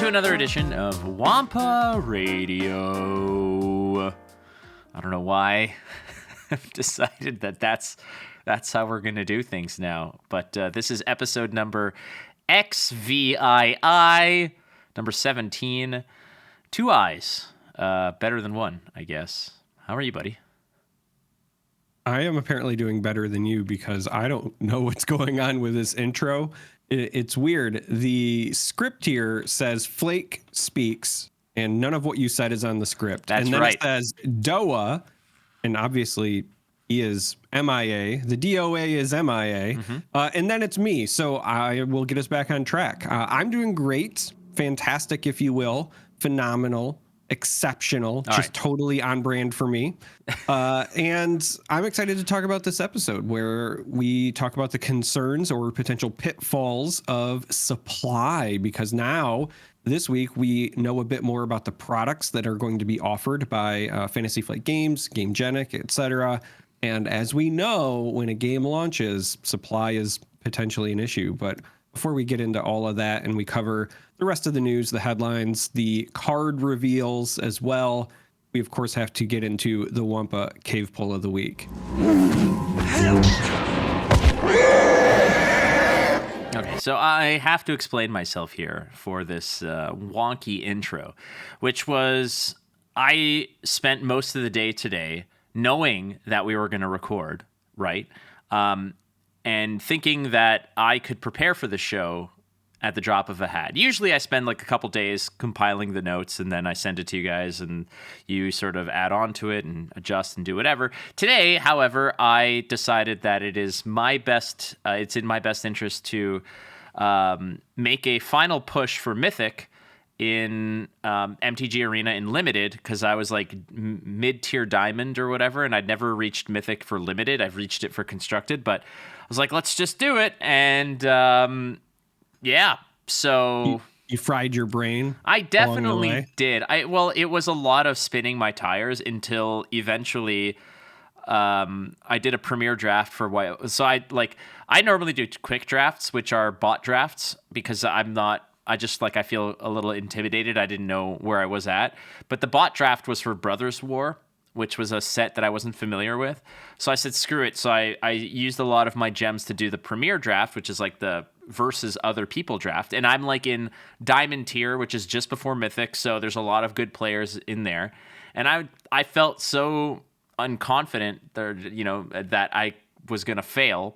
to another edition of Wampa Radio. I don't know why I've decided that that's how we're going to do things now. But this is episode number XVII, number 17. 2 eyes. Better than one, I guess. How are you, buddy? I am apparently doing better than you because I don't know what's going on with this intro. It's weird. The script here says Flake speaks, and none of what you said is on the script. That's and then right. It says Doa, and obviously he is MIA. The DOA is MIA. Mm-hmm. And then it's me. So I will get us back on track. I'm doing great. Fantastic, if you will. Phenomenal. Exceptional. All Just right. totally on brand for me. And I'm excited to talk about this episode where we talk about the concerns or potential pitfalls of supply, because now this week we know a bit more about the products that are going to be offered by Fantasy Flight Games, GameGenic, etc. And as we know, when a game launches, supply is potentially an issue. But before we get into all of that and we cover the rest of the news, the headlines, the card reveals as well, we of course have to get into the Wampa Cave Pull of the Week. Okay, so I have to explain myself here for this wonky intro, which was I spent most of the day today knowing that we were going to record, right? And thinking that I could prepare for the show at the drop of a hat. Usually I spend like a couple days compiling the notes and then I send it to you guys and you sort of add on to it and adjust and do whatever. Today, however, I decided that it is my best, it's in my best interest to make a final push for Mythic in MTG Arena in Limited, because I was like mid-tier Diamond or whatever, and I'd never reached Mythic for Limited. I've reached it for Constructed, but I was like, let's just do it. And yeah, so you fried your brain. I definitely did. Well, it was a lot of spinning my tires until eventually I did a Premier draft for what. So I normally do quick drafts, which are bot drafts, because I feel a little intimidated. I didn't know where I was at. But the bot draft was for Brothers War, which was a set that I wasn't familiar with. So I said, screw it. So I used a lot of my gems to do the Premier draft, which is like the versus other people draft. And I'm like in Diamond tier, which is just before Mythic. So there's a lot of good players in there. And I felt so unconfident there, that I was going to fail.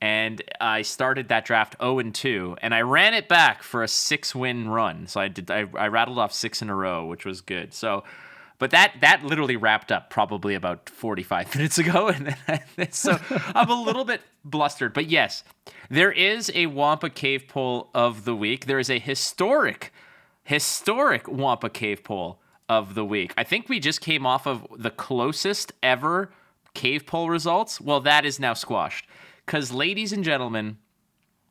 And I started that draft 0-2, and I ran it back for a 6-win run. So I rattled off 6 in a row, which was good. So, but that literally wrapped up probably about 45 minutes ago, and so I'm a little bit blustered. But yes, there is a Wampa Cave Pull of the week. There is a historic Wampa Cave Pull of the week. I think we just came off of the closest ever Cave Pull results. Well, that is now squashed. Because, ladies and gentlemen,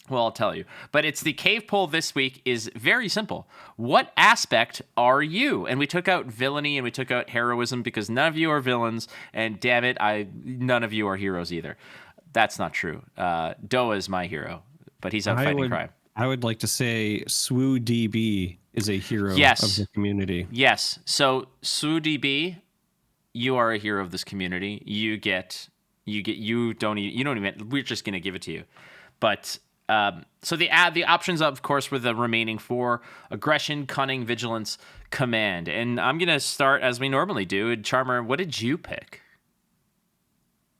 well, I'll tell you, but it's the cave poll this week is very simple. What aspect are you? And we took out villainy and we took out heroism because none of you are villains, and damn it, none of you are heroes either. That's not true. Doa is my hero, but he's out fighting crime. I would like to say SWU DB is a hero of the community. Yes. So SWU DB, you are a hero of this we're just going to give it to you. But so the options, of course, were the remaining 4: aggression, cunning, vigilance, command. And I'm going to start as we normally do. Charmer, what did you pick?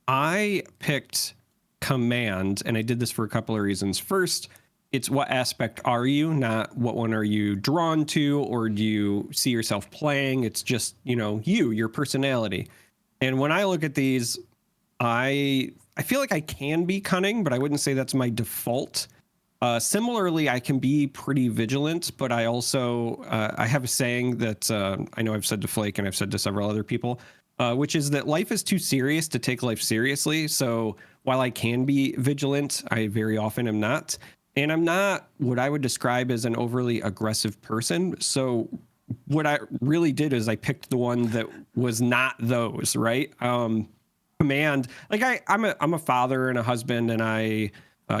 I picked command, and I did this for a couple of reasons. First, it's what aspect are you, not what one are you drawn to, or do you see yourself playing? It's just, your personality. And when I look at these, I feel like I can be cunning, but I wouldn't say that's my default. Similarly, I can be pretty vigilant, but I also I have a saying that I know I've said to Flake and I've said to several other people, which is that life is too serious to take life seriously. So while I can be vigilant, I very often am not. And I'm not what I would describe as an overly aggressive person. So what I really did is I picked the one that was not those, right? Command, like I'm a father and a husband, and I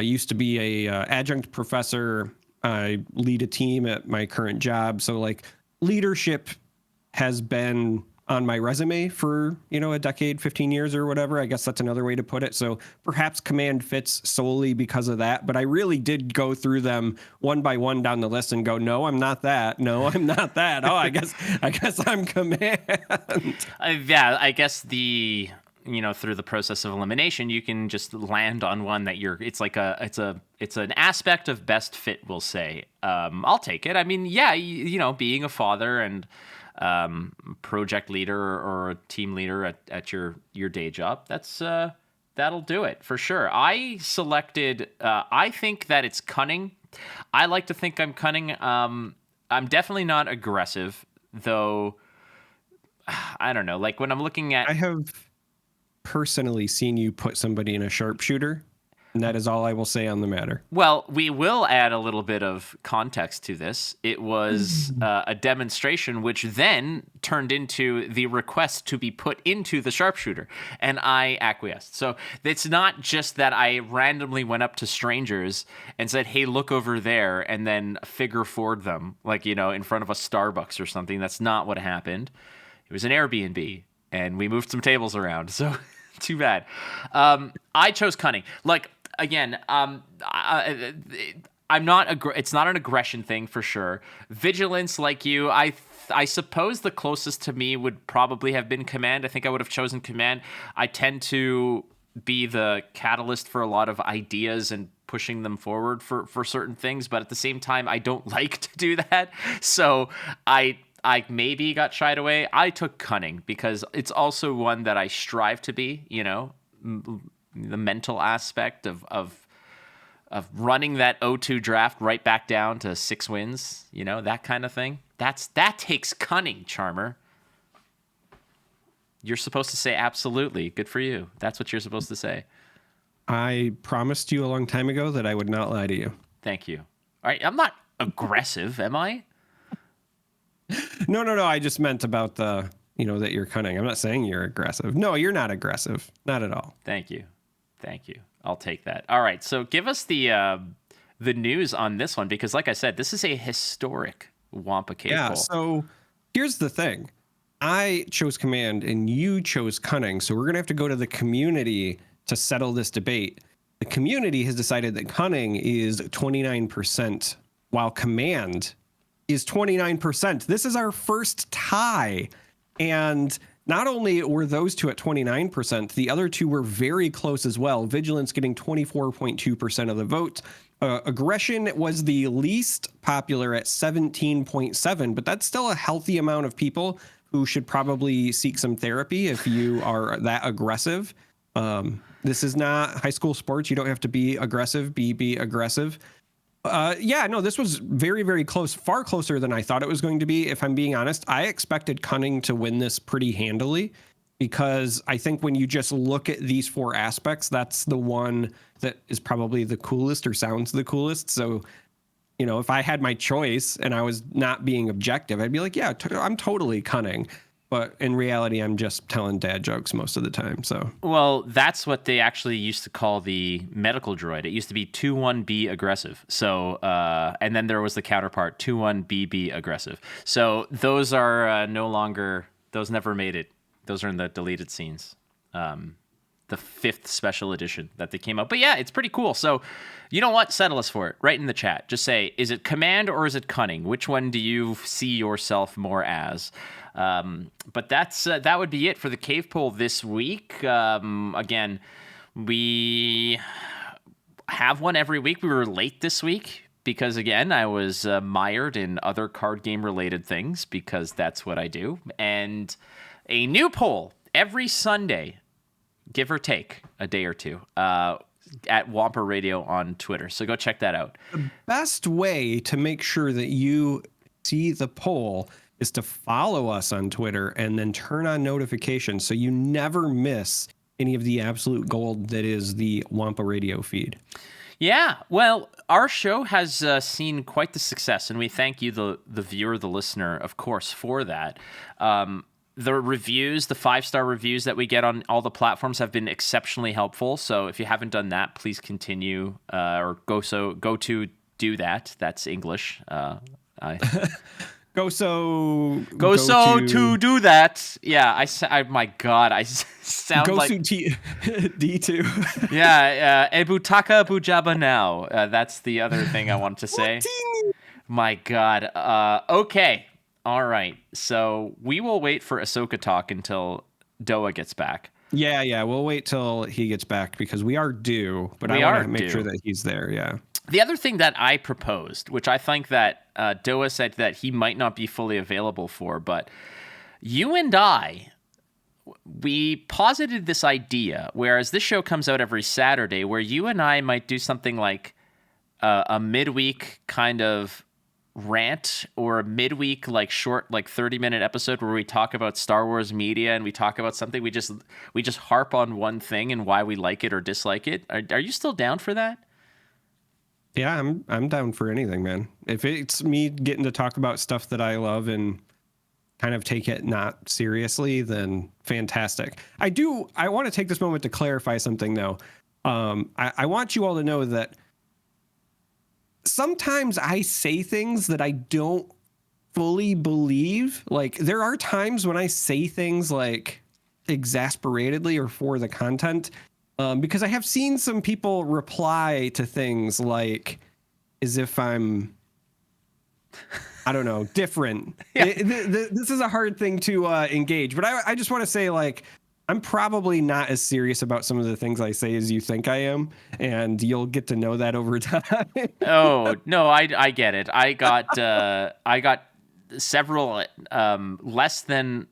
used to be a adjunct professor I lead a team at my current job. So like leadership has been on my resume for, a decade, 15 years or whatever. I guess that's another way to put it. So perhaps command fits solely because of that. But I really did go through them one by one down the list and go, no, I'm not that. No, I'm not that. Oh, I guess I'm command. Yeah, I guess through the process of elimination, you can just land on one that it's an aspect of best fit, we'll say. I'll take it. I mean, yeah, being a father and project leader or a team leader at your day job, that'll do it for sure. I selected, I think that it's cunning. I like to think I'm cunning. I'm definitely not aggressive, though. I don't know. Like when I'm looking at, I have personally seen you put somebody in a sharpshooter, and that is all I will say on the matter. Well, we will add a little bit of context to this. It was a demonstration which then turned into the request to be put into the sharpshooter, and I acquiesced. So it's not just that I randomly went up to strangers and said, hey, look over there, and then figure four'd them, like, in front of a Starbucks or something. That's not what happened. It was an Airbnb, and we moved some tables around, so too bad. I chose cunning. Like, again, I'm not. It's not an aggression thing for sure. Vigilance, like you, I suppose the closest to me would probably have been command. I think I would have chosen command. I tend to be the catalyst for a lot of ideas and pushing them forward for certain things, but at the same time, I don't like to do that. So I maybe got shied away. I took cunning because it's also one that I strive to be, the mental aspect of running that 0-2 draft right back down to 6 wins, that kind of thing. That takes cunning, Charmer. You're supposed to say absolutely. Good for you. That's what you're supposed to say. I promised you a long time ago that I would not lie to you. Thank you. All right, I'm not aggressive, am I? No. I just meant about the, that you're cunning. I'm not saying you're aggressive. No, you're not aggressive. Not at all. Thank you. I'll take that. All right. So give us the news on this one, because like I said, this is a historic Wampa cave Yeah. poll. So here's the thing. I chose command and you chose cunning. So we're going to have to go to the community to settle this debate. The community has decided that cunning is 29%, while command is 29%. This is our first tie. And not only were those two at 29%, the other two were very close as well. Vigilance getting 24.2% of the vote. Aggression was the least popular at 17.7%, but that's still a healthy amount of people who should probably seek some therapy if you are that aggressive. This is not high school sports. You don't have to be aggressive, be aggressive. This was very, very close, far closer than I thought it was going to be. If I'm being honest, I expected cunning to win this pretty handily, because I think when you just look at these 4 aspects, that's the one that is probably the coolest or sounds the coolest. So, if I had my choice and I was not being objective, I'd be like, yeah, I'm totally cunning. But in reality, I'm just telling dad jokes most of the time. So, well, that's what they actually used to call the medical droid. It used to be 2-1-B aggressive. So, and then there was the counterpart 2-1-BB aggressive. So those are no longer. Those never made it. Those are in the deleted scenes. The 5th special edition that they came out. But yeah, it's pretty cool. So, you know what? Settle us for it. Right in the chat. Just say, is it command or is it cunning? Which one do you see yourself more as? But that would be it for the cave poll this week. Again, we have one every week. We were late this week because, again, I was mired in other card game related things, because that's what I do. And a new poll every Sunday, give or take a day or two, at Wampa Radio on Twitter. So go check that out. The best way to make sure that you see the poll is to follow us on Twitter and then turn on notifications so you never miss any of the absolute gold that is the Wampa Radio feed. Yeah, well, our show has seen quite the success, and we thank you, the viewer, the listener, of course, for that. The reviews, the 5-star reviews that we get on all the platforms have been exceptionally helpful. So if you haven't done that, please continue, or go to do that. That's English. Go to do that. Yeah, my God, I sound like D2. Yeah, Ebutaka Bujaba now. That's the other thing I want to say. My God. Okay. All right. So we will wait for Ahsoka talk until Doa gets back. Yeah. We'll wait till he gets back because we are due, but I want to make sure that he's there. Yeah. The other thing that I proposed, which I think that Doa said that he might not be fully available for, but you and we posited this idea, whereas this show comes out every Saturday, where you and I might do something like a midweek kind of rant or a midweek like short 30-minute episode where we talk about Star Wars media and we talk about something, we just harp on one thing and why we like it or dislike it. Are you still down for that? Yeah, I'm down for anything, man. If it's me getting to talk about stuff that I love and kind of take it not seriously, then fantastic. I want to take this moment to clarify something though. I want you all to know that sometimes I say things that I don't fully believe. Like there are times when I say things like exasperatedly or for the content, because I have seen some people reply to things like as if I'm, I don't know, different. Yeah. This is a hard thing to engage, but I just want to say, like, I'm probably not as serious about some of the things I say as you think I am, and you'll get to know that over time. Oh, no, I get it. I got several less than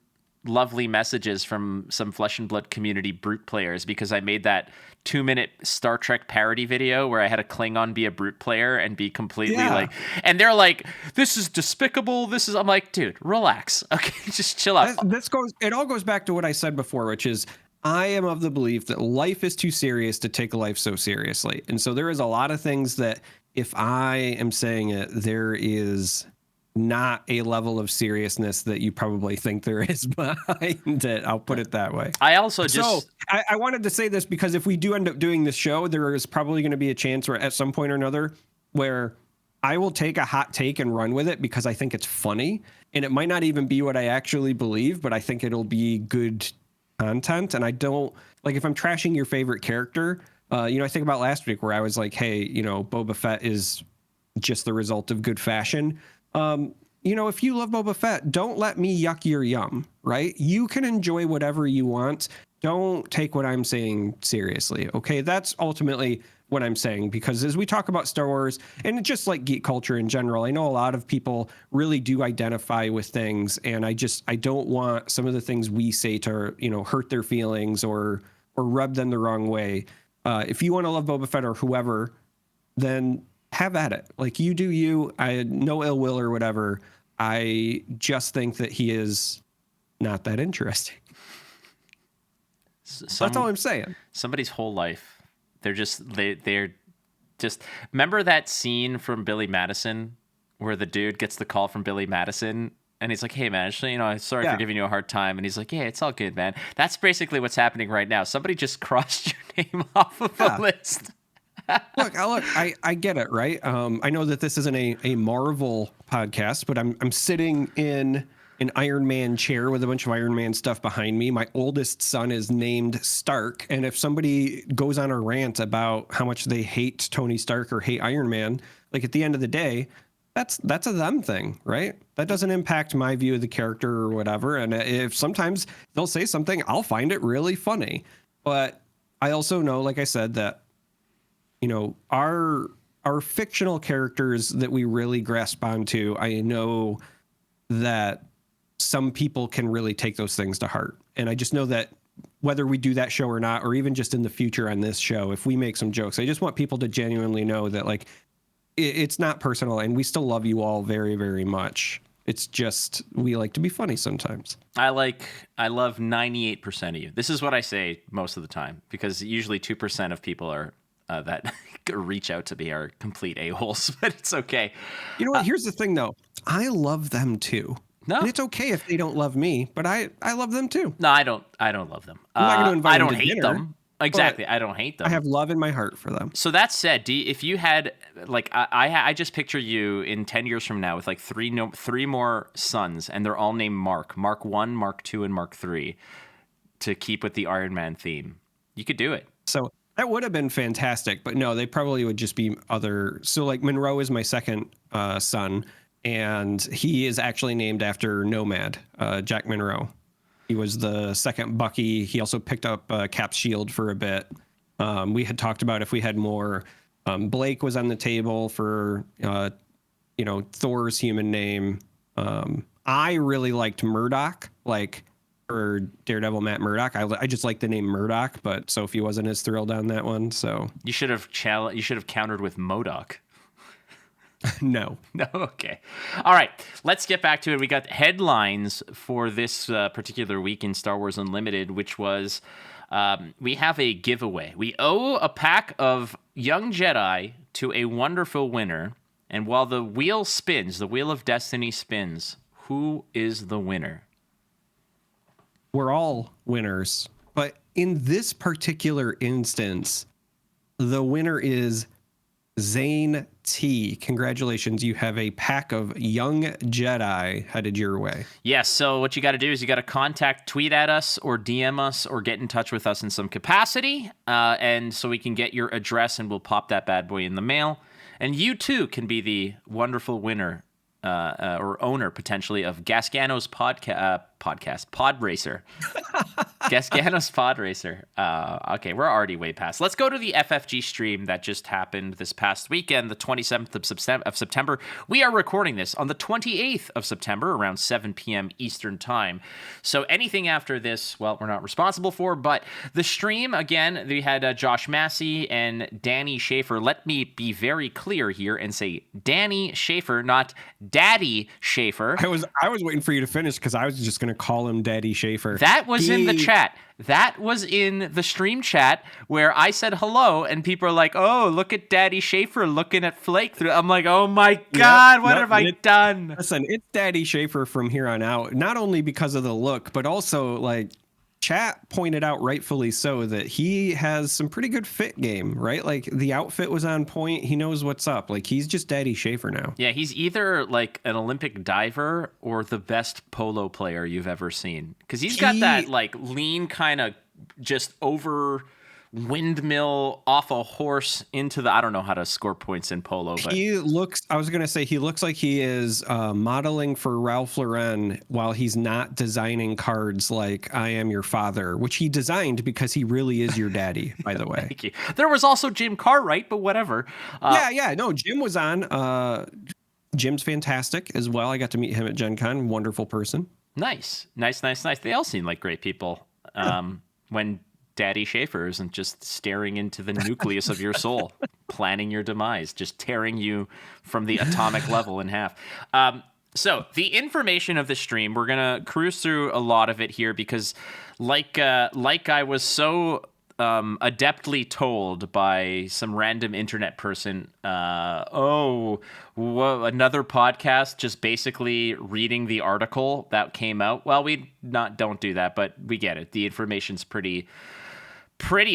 lovely messages from some Flesh and Blood community Brute players because I made that 2-minute Star Trek parody video where I had a Klingon be a Brute player and be completely and they're like, this is despicable. I'm like, dude, relax. Okay, just chill out. It all goes back to what I said before, which is I am of the belief that life is too serious to take life so seriously. And so there is a lot of things that if I am saying it, there is not a level of seriousness that you probably think there is behind it. I'll put it that way. I also I wanted to say this because if we do end up doing this show, there is probably going to be a chance where at some point or another where I will take a hot take and run with it because I think it's funny and it might not even be what I actually believe, but I think it'll be good content. And I don't like if I'm trashing your favorite character, I think about last week where I was like, hey, Boba Fett is just the result of good fashion. If you love Boba Fett, don't let me yuck your yum, right? You can enjoy whatever you want. Don't take what I'm saying seriously, okay? That's ultimately what I'm saying, because as we talk about Star Wars and just like geek culture in general, I know a lot of people really do identify with things, and I don't want some of the things we say to, hurt their feelings or rub them the wrong way. If you want to love Boba Fett or whoever, then have at it. Like, you do you. I had no ill will or whatever. I just think that he is not that interesting. That's all I'm saying. Somebody's whole life, they're just remember that scene from Billy Madison where the dude gets the call from Billy Madison and he's like, hey man, actually, sorry for giving you a hard time. And he's like, yeah, it's all good, man. That's basically what's happening right now. Somebody just crossed your name off of a list. Look, I get it, right? I know that this isn't a Marvel podcast, but I'm sitting in an Iron Man chair with a bunch of Iron Man stuff behind me. My oldest son is named Stark, and if somebody goes on a rant about how much they hate Tony Stark or hate Iron Man, like at the end of the day, that's a them thing, right? That doesn't impact my view of the character or whatever. And if sometimes they'll say something, I'll find it really funny. But I also know, like I said, that our fictional characters that we really grasp onto, I know that some people can really take those things to heart. And I just know that whether we do that show or not, or even just in the future on this show, if we make some jokes, I just want people to genuinely know that, like, it's not personal and we still love you all very, very much. It's just, we like to be funny sometimes. I love 98% of you. This is what I say most of the time, because usually 2% of people are that reach out to me are complete a-holes, but it's okay. You know what? Here's the thing, though. I love them too. No, and it's okay if they don't love me, but I love them too. No, I don't love them. I'm not going to invite them to dinner. Exactly. I don't hate them. I have love in my heart for them. So that said, if you had like I just picture you in 10 years from now with like three more sons, and they're all named Mark 1, Mark 2, and Mark 3, to keep with the Iron Man theme. You could do it. So that would have been fantastic, but no, they probably would just be other. So like Monroe is my second son, and he is actually named after Nomad, Jack Monroe. He was the second Bucky. He also picked up Cap's shield for a bit. We had talked about if we had more. Blake was on the table for, Thor's human name. I really liked Murdoch, or Daredevil Matt Murdock. I just like the name Murdoch, but Sophie wasn't as thrilled on that one. So you should have countered with MODOK. No. Okay. All right. Let's get back to it. We got headlines for this particular week in Star Wars Unlimited, which was we have a giveaway. We owe a pack of Young Jedi to a wonderful winner. And while the wheel spins, the wheel of destiny spins, who is the winner? We're all winners. But in this particular instance, the winner is Zane T. Congratulations. You have a pack of Young Jedi headed your way. Yes. So what you got to do is you got to tweet at us or DM us or get in touch with us in some capacity. And so we can get your address and we'll pop that bad boy in the mail. And you too can be the wonderful winner or owner potentially of Gasgano's podcast, Pod Racer. Gasgano's Pod Racer. Okay, we're already way past. Let's go to the FFG stream that just happened this past weekend, the 27th of September. We are recording this on the 28th of September around 7 p.m. Eastern Time. So anything after this, well, we're not responsible for, but the stream, again, we had Josh Massey and Danny Schaefer. Let me be very clear here and say Danny Schaefer, not Daddy Schaefer. I was waiting for you to finish because I was just going to call him Daddy Schaefer. That was in the chat. That was in the stream chat where I said hello, and people are like, "Oh, look at Daddy Schaefer looking at Flake through." I'm like, "Oh my God, what have I done?" Listen, it's Daddy Schaefer from here on out. Not only because of the look, but also like chat pointed out rightfully so that he has some pretty good fit game, right? Like the outfit was on point. He knows what's up. Like he's just Daddy Schaefer now. Yeah, he's either like an Olympic diver or the best polo player you've ever seen. Because he's got that like lean kind of just over windmill off a horse into the, I don't know how to score points in polo, but he looks like he is modeling for Ralph Lauren while he's not designing cards like I Am Your Father, which he designed because he really is your daddy, by the way. Thank you. There was also Jim Cartwright, but whatever. No, Jim was on. Jim's fantastic as well. I got to meet him at Gen Con. Wonderful person. Nice. They all seem like great people. When Daddy Schaefer isn't just staring into the nucleus of your soul, planning your demise, just tearing you from the atomic level in half. So the information of the stream, we're going to cruise through a lot of it here because like I was so adeptly told by some random internet person, another podcast just basically reading the article that came out. Well, don't do that, but we get it. The information's pretty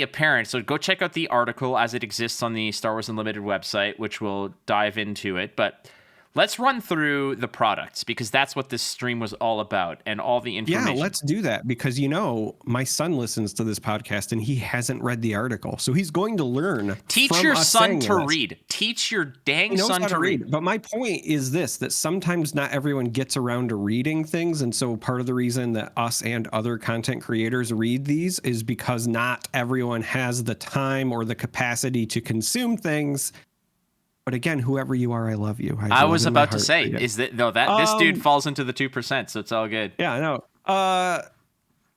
apparent. So go check out the article as it exists on the Star Wars Unlimited website, which will dive into it. But let's run through the products because that's what this stream was all about and all the information. Yeah, let's do that because, my son listens to this podcast and he hasn't read the article. So he's going to learn. Teach your son to read. Teach your dang son to read. But my point is this, that sometimes not everyone gets around to reading things. And so part of the reason that us and other content creators read these is because not everyone has the time or the capacity to consume things. But again, whoever you are, I love you. I was about to say, this dude falls into the 2%, so it's all good. Yeah, I know.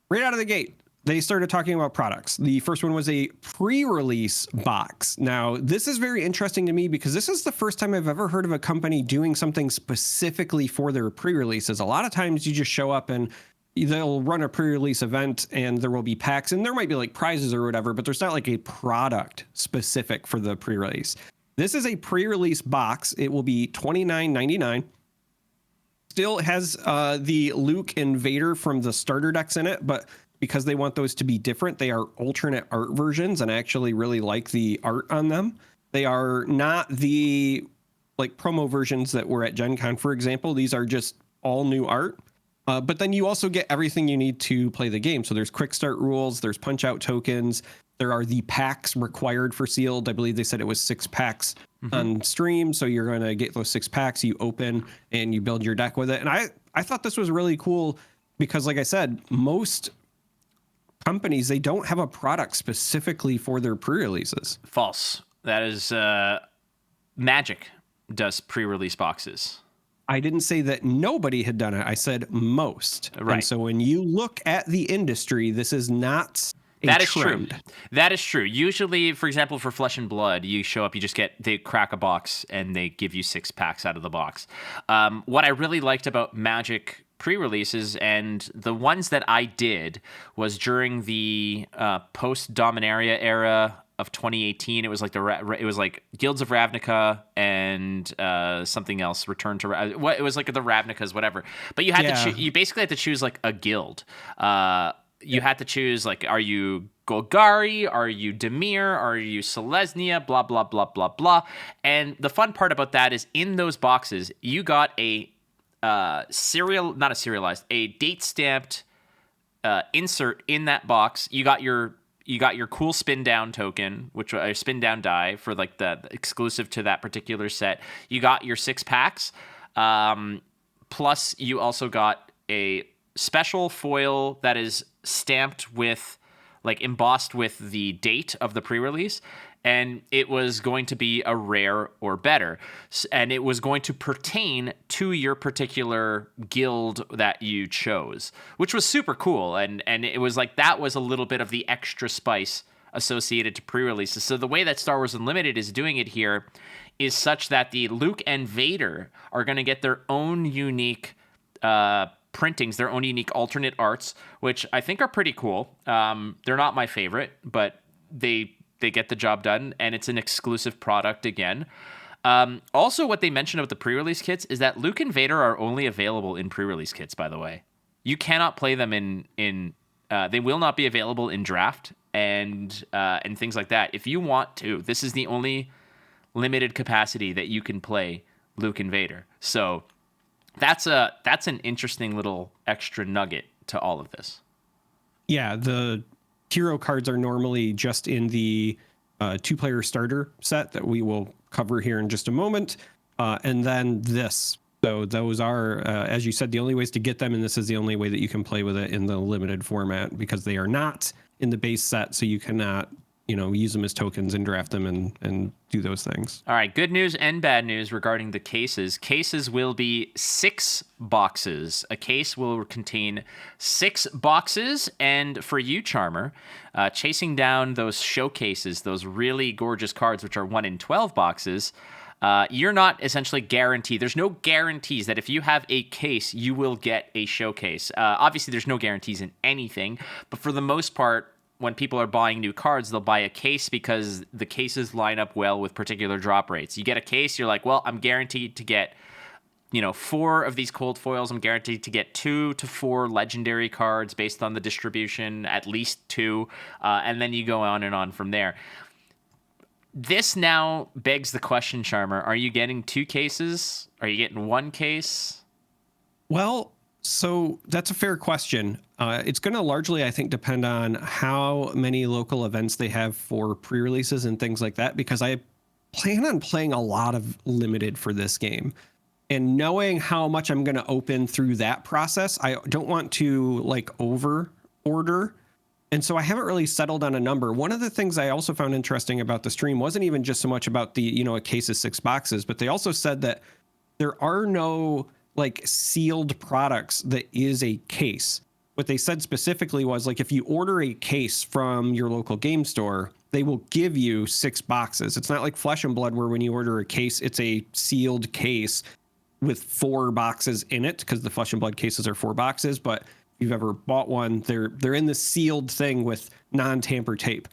Right out of the gate, they started talking about products. The first one was a pre-release box. Now, this is very interesting to me because this is the first time I've ever heard of a company doing something specifically for their pre-releases. A lot of times you just show up and they'll run a pre-release event and there will be packs and there might be like prizes or whatever, but there's not like a product specific for the pre-release. This is a pre-release box. It will be $29.99. still has the Luke and Vader from the starter decks in it, but because they want those to be different, they are alternate art versions, and I actually really like the art on them. They are not the like promo versions that were at Gen Con, for example. These are just all new art. But then you also get everything you need to play the game. So there's quick start rules, there's punch out tokens, there are the packs required for sealed. I believe they said it was 6 packs on stream. So you're going to get those 6 packs, you open and you build your deck with it. And I thought this was really cool because, like I said, most companies, they don't have a product specifically for their pre-releases. False. That is Magic does pre-release boxes. I didn't say that nobody had done it. I said most. Right. And so when you look at the industry, this is not a That is trend. true. That is true. Usually, for example, for Flesh and Blood, you show up, they crack a box and they give you 6 packs out of the box. What I really liked about Magic pre-releases, and the ones that I did, was during the post-Dominaria era of 2018. It was like it was like Guilds of Ravnica and something else. Return to it was like the Ravnicas, whatever. But you had to you basically had to choose like a guild. You had to choose like, are you Golgari? Are you Dimir? Are you Selesnya? Blah blah blah blah blah. And the fun part about that is in those boxes you got a a date stamped insert in that box. You got your cool spin down token, which a spin down die for like the exclusive to that particular set. You got your 6 packs. Plus you also got a special foil that is stamped with, like, embossed with the date of the pre-release. And it was going to be a rare or better. And it was going to pertain to your particular guild that you chose, which was super cool. And it was like, that was a little bit of the extra spice associated to pre-releases. So the way that Star Wars Unlimited is doing it here is such that the Luke and Vader are going to get their own unique printings, their own unique alternate arts, which I think are pretty cool. They're not my favorite, but they get the job done, and it's an exclusive product again. Also, what they mentioned about the pre-release kits is that Luke and Vader are only available in pre-release kits, by the way. You cannot play them in they will not be available in draft and things like that. If you want to, this is the only limited capacity that you can play Luke and Vader. So that's an interesting little extra nugget to all of this. Yeah, the hero cards are normally just in the 2-player starter set that we will cover here in just a moment. And then this. So those are, as you said, the only ways to get them, and this is the only way that you can play with it in the limited format, because they are not in the base set, so you cannot, use them as tokens and draft them and do those things. All right, good news and bad news regarding the cases. Cases will be 6 boxes. A case will contain 6 boxes, and for you, Charmer, chasing down those showcases, those really gorgeous cards, which are 1 in 12 boxes, you're not essentially guaranteed. There's no guarantees that if you have a case, you will get a showcase. Obviously, there's no guarantees in anything, but for the most part, when people are buying new cards, they'll buy a case because the cases line up well with particular drop rates. You get a case, you're like, well, I'm guaranteed to get, 4 of these cold foils. I'm guaranteed to get 2 to 4 legendary cards based on the distribution, at least 2, and then you go on and on from there. This now begs the question, Charmer, are you getting 2 cases? Are you getting 1 case? Well, so that's a fair question. It's going to largely, I think, depend on how many local events they have for pre-releases and things like that, because I plan on playing a lot of limited for this game. And knowing how much I'm going to open through that process, I don't want to over order. And so I haven't really settled on a number. One of the things I also found interesting about the stream wasn't even just so much about the, a case of 6 boxes, but they also said that there are no sealed products that is a case. What they said specifically was if you order a case from your local game store, they will give you 6 boxes. It's not like Flesh and Blood where when you order a case, it's a sealed case with 4 boxes in it, because the Flesh and Blood cases are 4 boxes. But if you've ever bought one, they're in the sealed thing with non-tamper tape.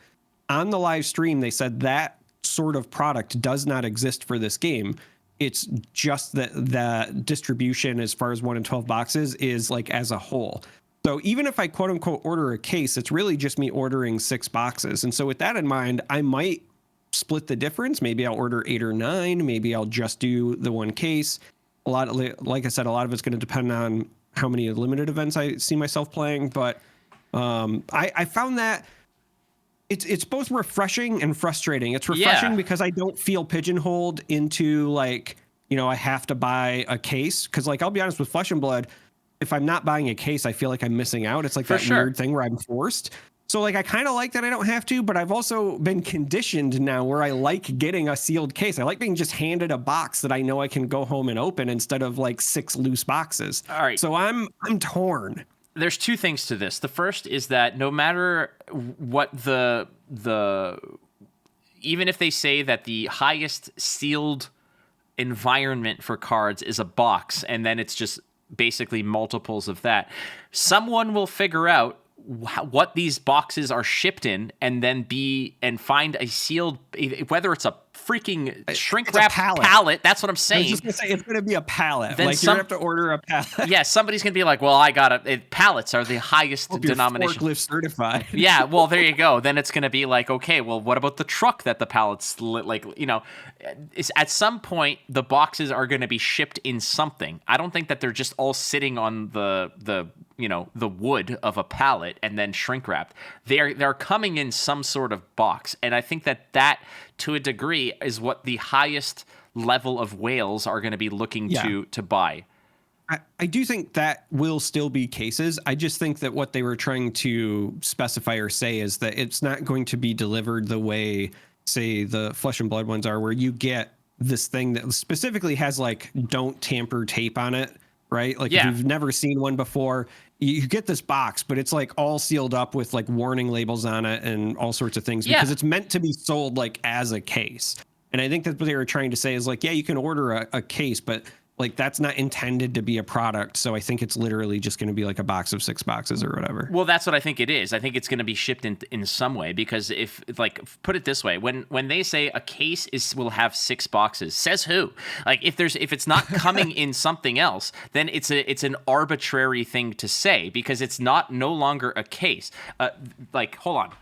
On the live stream, they said that sort of product does not exist for this game. It's just that the distribution as far as 1 in 12 boxes is like as a whole. So even if I quote unquote order a case, it's really just me ordering 6 boxes. And so with that in mind, I might split the difference. Maybe I'll order 8 or 9. Maybe I'll just do the 1 case. Like I said, a lot of it's going to depend on how many limited events I see myself playing. But I found that it's both refreshing and frustrating. It's refreshing because I don't feel pigeonholed into like, I have to buy a case. Because like, I'll be honest with Flesh and Blood, if I'm not buying a case, I feel like I'm missing out. It's like that weird thing where I'm forced. So like, I kind of like that I don't have to, but I've also been conditioned now where I like getting a sealed case. I like being just handed a box that I know I can go home and open instead of like 6 loose boxes. All right. So I'm torn. There's 2 things to this. The first is that no matter what the even if they say that the highest sealed environment for cards is a box, and then it's just basically multiples of that, someone will figure out what these boxes are shipped in and then find a sealed, whether it's a freaking shrink wrap pallet. That's what I'm saying. I was just gonna say it's gonna be a pallet. Then like you're gonna have to order a pallet. Yeah, somebody's gonna be like, "Well, pallets are the highest denomination." Forklift certified. Yeah, well, there you go. Then it's gonna be like, okay, well, what about the truck that the pallets at some point the boxes are gonna be shipped in something. I don't think that they're just all sitting on the wood of a pallet and then shrink wrapped. They're coming in some sort of box, and I think that to a degree is what the highest level of whales are going to be looking to buy. I do think that will still be cases. I just think that what they were trying to specify or say is that it's not going to be delivered the way, say, the Flesh and Blood ones are, where you get this thing that specifically has like don't tamper tape on it, right? Like if you've never seen one before, you get this box, but it's like all sealed up with like warning labels on it and all sorts of things because it's meant to be sold like as a case. And I think that's what they were trying to say is like, yeah, you can order a case, but like that's not intended to be a product. So I think it's literally just going to be like a box of 6 boxes or whatever. Well, that's what I think it is. I think it's going to be shipped in some way because if like, put it this way, when they say a case will have 6 boxes, says who? Like if it's not coming in something else, then it's an arbitrary thing to say because it's no longer a case. Like, hold on.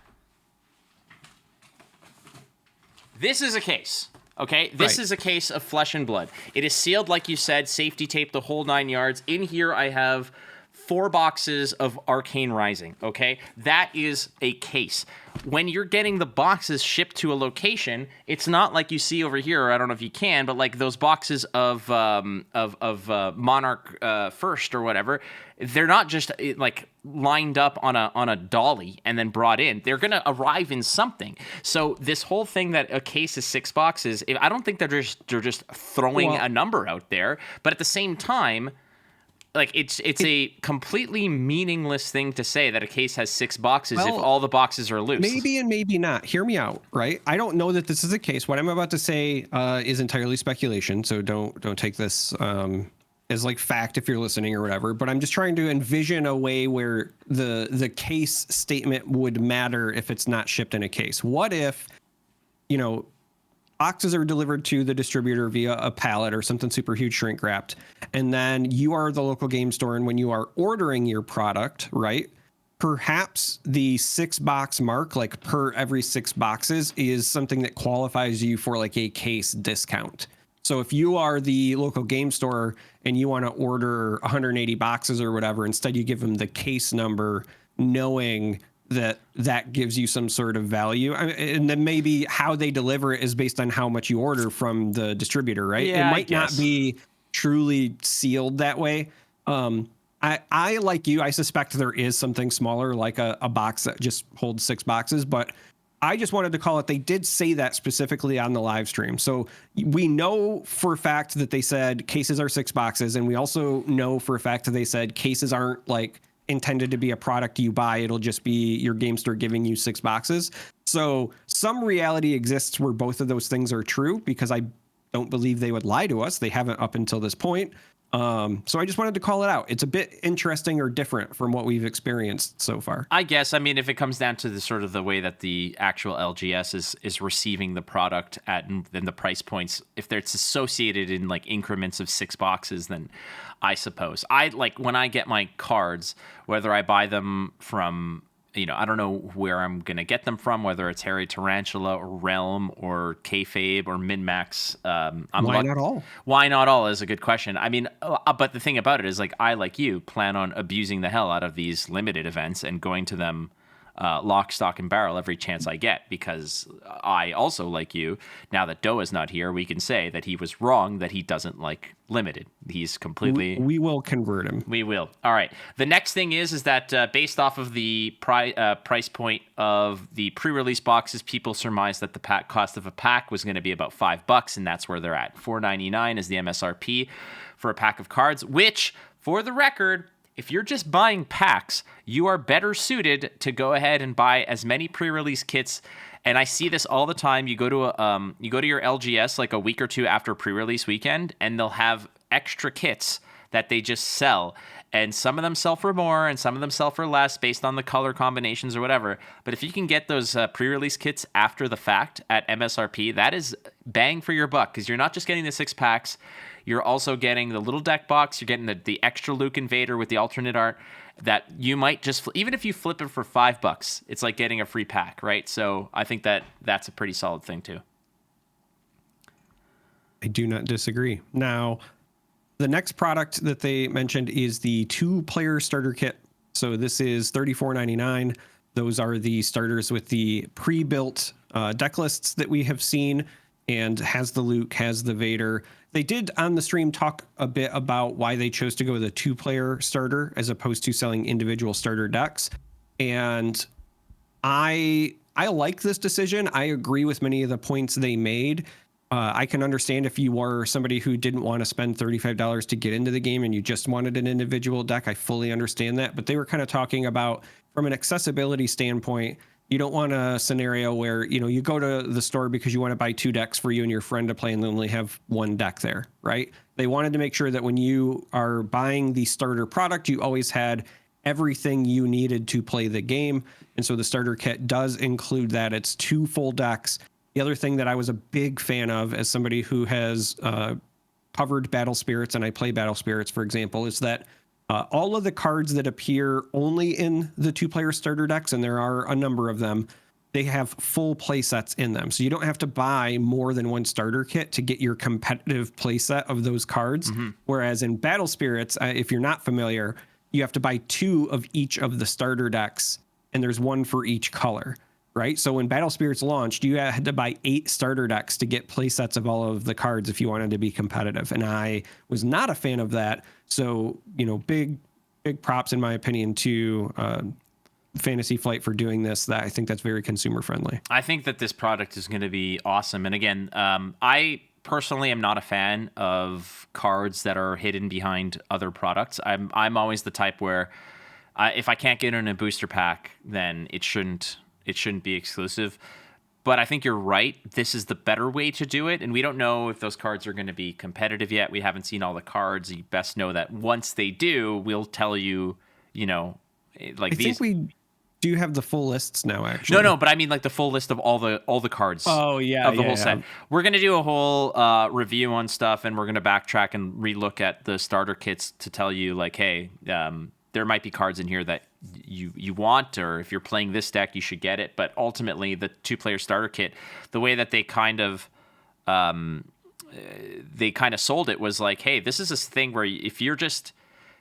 This is a case. Okay, this is a case of Flesh and Blood. It is sealed, like you said, safety tape, the whole 9 yards. In here, I have 4 boxes of Arcane Rising, okay? That is a case. When you're getting the boxes shipped to a location, it's not like you see over here, or I don't know if you can, but like those boxes of Monarch First or whatever, they're not just like lined up on a dolly and then brought in. They're going to arrive in something. So this whole thing that a case is 6 boxes, I don't think they're just throwing a number out there, but at the same time, like it's a completely meaningless thing to say that a case has 6 boxes if all the boxes are loose. Maybe and maybe not. Hear me out, right? I don't know that this is the case. What I'm about to say is entirely speculation, so don't take this as like fact if you're listening or whatever. But I'm just trying to envision a way where the case statement would matter if it's not shipped in a case. What if, boxes are delivered to the distributor via a pallet or something super huge shrink wrapped. And then you are the local game store. And when you are ordering your product, right, perhaps the 6 box mark, like per every 6 boxes, is something that qualifies you for like a case discount. So if you are the local game store and you want to order 180 boxes or whatever, instead you give them the case number knowing that gives you some sort of value. And then maybe how they deliver it is based on how much you order from the distributor, right? Yeah, it might not be truly sealed that way. I like you, I suspect there is something smaller, like a box that just holds 6 boxes, but I just wanted to call it. They did say that specifically on the live stream. So we know for a fact that they said cases are 6 boxes. And we also know for a fact that they said cases aren't like intended to be a product you buy. It'll just be your game store giving you 6 boxes. So some reality exists where both of those things are true, because I don't believe they would lie to us. They haven't up until this point. So I just wanted to call it out. It's a bit interesting or different from what we've experienced so far. I guess, I mean, if it comes down to the sort of the way that the actual LGS is receiving the product at and the price points, if it's associated in like increments of 6 boxes, then I suppose I like when I get my cards, whether I buy them from, I don't know where I'm going to get them from, whether it's Harry Tarantula or Realm or Kayfabe or Min-Max. Why not all? Why not all is a good question. I mean, but the thing about it is, like, I, like you, plan on abusing the hell out of these limited events and going to them lock, stock, and barrel every chance I get, because I also, like you, now that Doa's not here, we can say that he was wrong, that he doesn't like limited. He's completely... We will convert him. We will. All right. The next thing is that based off of the price point of the pre-release boxes, people surmised that the pack cost of a pack was going to be about $5, and that's where they're at. $4.99 is the MSRP for a pack of cards, which, for the record, if you're just buying packs, you are better suited to go ahead and buy as many pre-release kits. And I see this all the time. You go to your LGS like a week or two after pre-release weekend, and they'll have extra kits that they just sell. And some of them sell for more, and some of them sell for less based on the color combinations or whatever. But if you can get those pre-release kits after the fact at MSRP, that is bang for your buck, because you're not just getting the 6 packs. You're also getting the little deck box. You're getting the extra Luke Invader with the alternate art that you might just, even if you flip it for $5, it's like getting a free pack, right? So I think that's a pretty solid thing too. I do not disagree. Now, the next product that they mentioned is the 2-player starter kit. So this is $34.99. Those are the starters with the pre-built deck lists that we have seen, and has the Luke, has the Vader. They did on the stream talk a bit about why they chose to go with a 2-player starter as opposed to selling individual starter decks. And I like this decision. I agree with many of the points they made. I can understand if you were somebody who didn't want to spend $35 to get into the game and you just wanted an individual deck. I fully understand that. But they were kind of talking about, from an accessibility standpoint, you don't want a scenario where, you go to the store because you want to buy 2 decks for you and your friend to play and then only have 1 deck there, right? They wanted to make sure that when you are buying the starter product, you always had everything you needed to play the game. And so the starter kit does include that. It's 2 full decks. The other thing that I was a big fan of, as somebody who has covered Battle Spirits, and I play Battle Spirits, for example, is that all of the cards that appear only in the 2-player starter decks, and there are a number of them, they have full play sets in them. So you don't have to buy more than 1 starter kit to get your competitive play set of those cards. Mm-hmm. Whereas in Battle Spirits, if you're not familiar, you have to buy 2 of each of the starter decks, and there's 1 for each color. Right? So when Battle Spirits launched, you had to buy 8 starter decks to get play sets of all of the cards if you wanted to be competitive. And I was not a fan of that. So, big props, in my opinion, to Fantasy Flight for doing this. That I think that's very consumer friendly. I think that this product is going to be awesome. And again, I personally am not a fan of cards that are hidden behind other products. I'm always the type where if I can't get in a booster pack, then it shouldn't be exclusive. But I think you're right. This is the better way to do it. And we don't know if those cards are going to be competitive yet. We haven't seen all the cards. You best know that once they do, we'll tell you, like I these. think we do have the full lists now, actually. No, but I mean like the full list of all the cards. Oh, yeah. Of the whole set. We're going to do a whole review on stuff, and we're going to backtrack and relook at the starter kits to tell you, like, hey, there might be cards in here that you want, or if you're playing this deck, you should get it. But ultimately, the 2-player starter kit, the way that they kind of sold it was like, hey, this is this thing where if you're just,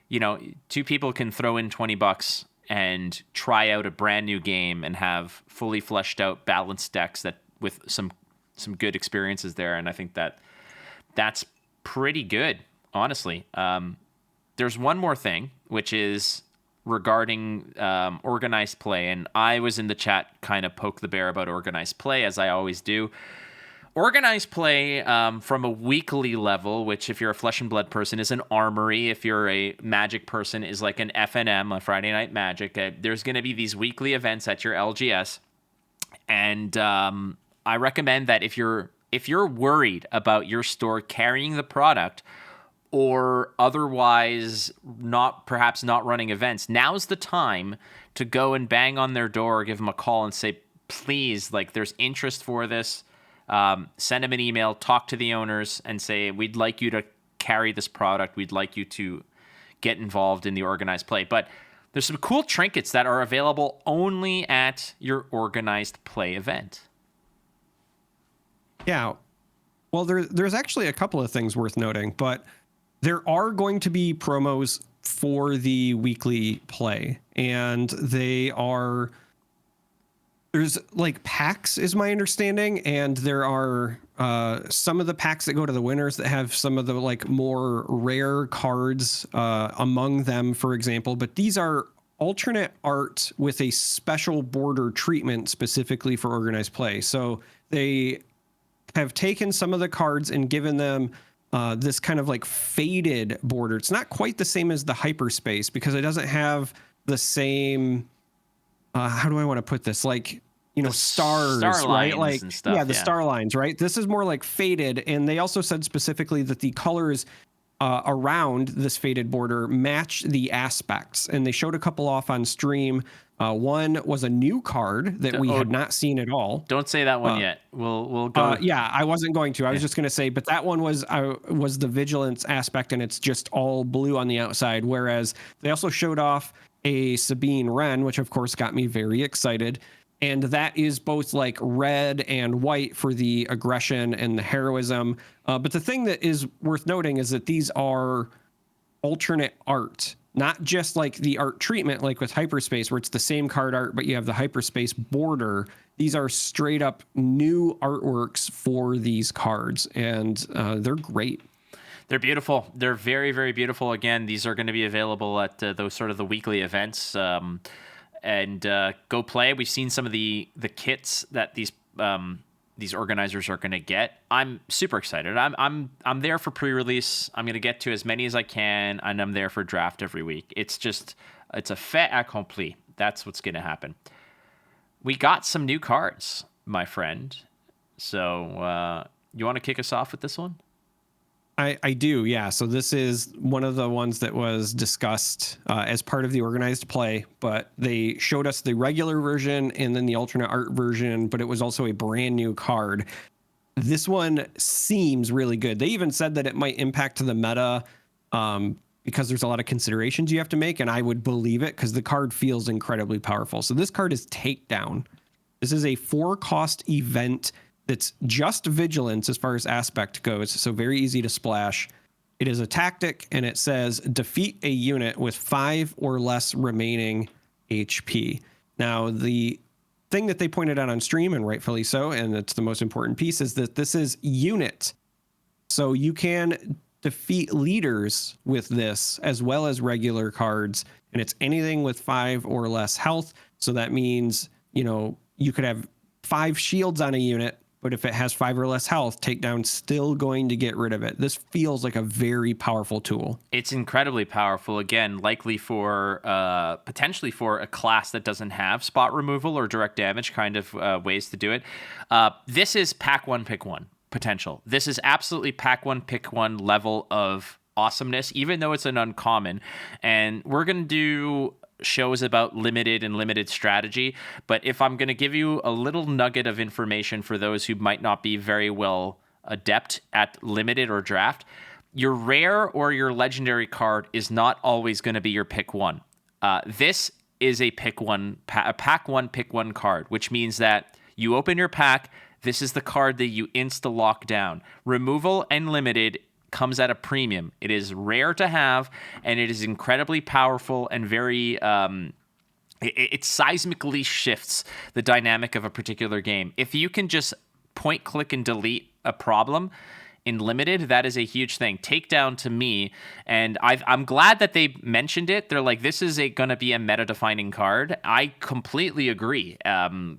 2 people can throw in $20 and try out a brand new game and have fully fleshed out, balanced decks that with some good experiences there. And I think that's pretty good, honestly. There's one more thing, which is regarding organized play. And I was in the chat kind of poke the bear about organized play, as I always do. Organized play from a weekly level, which if you're a Flesh and Blood person is an Armory. If you're a Magic person is like an FNM, a Friday Night Magic. There's going to be these weekly events at your LGS. And I recommend that if you're worried about your store carrying the product, or otherwise perhaps not running events, now's the time to go and bang on their door or give them a call and say, please, like, there's interest for this. Send them an email, talk to the owners and say, we'd like you to carry this product. We'd like you to get involved in the organized play. But there's some cool trinkets that are available only at your organized play event. Yeah. Well, there's actually a couple of things worth noting, but there are going to be promos for the weekly play, and there's like packs is my understanding, and there are some of the packs that go to the winners that have some of the like more rare cards among them, for example, but these are alternate art with a special border treatment specifically for organized play. So they have taken some of the cards and given them this kind of like faded border. It's not quite the same as the hyperspace because it doesn't have the same, how do I want to put this? Like, you know, stars, right? Like, and stuff, the star lines, right? This is more like faded. And they also said specifically that the colors around this faded border match the aspects. And they showed a couple off on stream. One was a new card that we had not seen at all. Don't say that one yet. We'll go. Yeah, I wasn't going to. I was just going to say, but that one was the vigilance aspect, and it's just all blue on the outside. Whereas they also showed off a Sabine Wren, which of course got me very excited. And that is both like red and white for the aggression and the heroism. But the thing that is worth noting is that these are alternate art. Not just like the art treatment, like with hyperspace, where it's the same card art, but you have the hyperspace border. These are straight up new artworks for these cards, and they're great. They're beautiful. They're very, very beautiful. Again, these are going to be available at those sort of the weekly events. And go play. We've seen some of the kits that these organizers are going to get. I'm super excited. I'm there for pre-release. I'm going to get to as many as I can, and I'm there for draft every week. It's a fait accompli. That's what's going to happen. We got some new cards, my friend. So you want to kick us off with this one? I do, yeah. So this is one of the ones that was discussed as part of the organized play, but they showed us the regular version and then the alternate art version, but it was also a brand new card. This one seems really good. They even said that it might impact the meta because there's a lot of considerations you have to make, and I would believe it because the card feels incredibly powerful. So this card is Takedown. This is a 4-cost event that's just vigilance as far as aspect goes, so very easy to splash. It is a tactic, and it says defeat a unit with 5 or less remaining HP. Now, the thing that they pointed out on stream, and rightfully so, and it's the most important piece, is that this is unit. So you can defeat leaders with this as well as regular cards, and it's anything with 5 or less health. So that means, you know, you could have 5 shields on a unit, but if it has 5 or less health, Takedown's still going to get rid of it. This feels like a very powerful tool. It's incredibly powerful. Again, likely for potentially for a class that doesn't have spot removal or direct damage kind of ways to do it. This is pack one, pick one potential. This is absolutely pack one, pick one level of awesomeness, even though it's an uncommon. And we're going to do shows about limited strategy, but if I'm going to give you a little nugget of information for those who might not be very well adept at limited or draft, your rare or your legendary card is not always going to be your pick one. This is a pack one, pick one card, which means that you open your pack, this is the card that you insta lock down. Removal and limited comes at a premium. It is rare to have, and it is incredibly powerful and very it seismically shifts the dynamic of a particular game. If you can just point, click, and delete a problem in limited, that is a huge thing. Takedown to me, and I'm glad that they mentioned it. They're like, this is going to be a meta-defining card. I completely agree,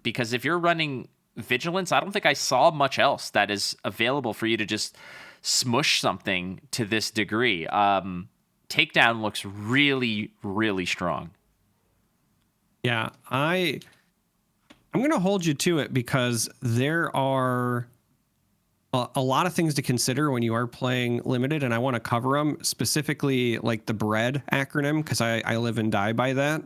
because if you're running Vigilance, I don't think I saw much else that is available for you to just smush something to this degree. Takedown looks really, really strong. Yeah, I'm going to hold you to it because there are a lot of things to consider when you are playing limited, and I want to cover them specifically, like the BREAD acronym, because I live and die by that.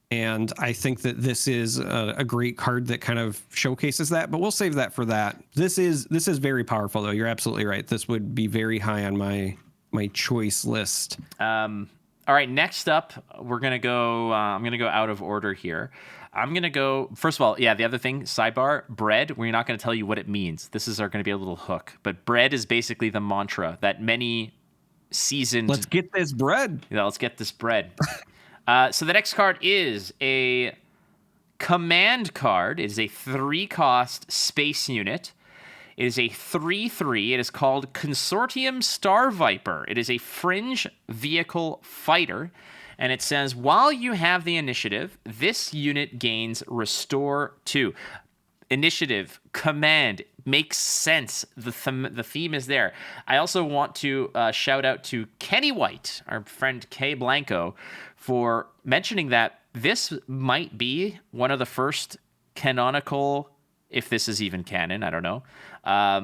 And I think that this is a great card that kind of showcases that, but we'll save that for that. This is very powerful, though. You're absolutely right. This would be very high on my choice list. All right, next up, we're gonna go. I'm gonna go out of order here. I'm gonna go first of all. Yeah, the other thing, sidebar, bread. We're not gonna tell you what it means. This is going to be a little hook, but bread is basically the mantra that many seasoned. Let's get this bread. Yeah, let's get this bread. So the next card is a command card. It is a 3-cost space unit. It is a 3/3. It is called Consortium Star Viper. It is a fringe vehicle fighter. And it says, while you have the initiative, this unit gains Restore 2. Initiative, command, makes sense. The theme is there. I also want to shout out to Kenny White, our friend Kay Blanco, for mentioning that this might be one of the first canonical, if this is even canon, I don't know,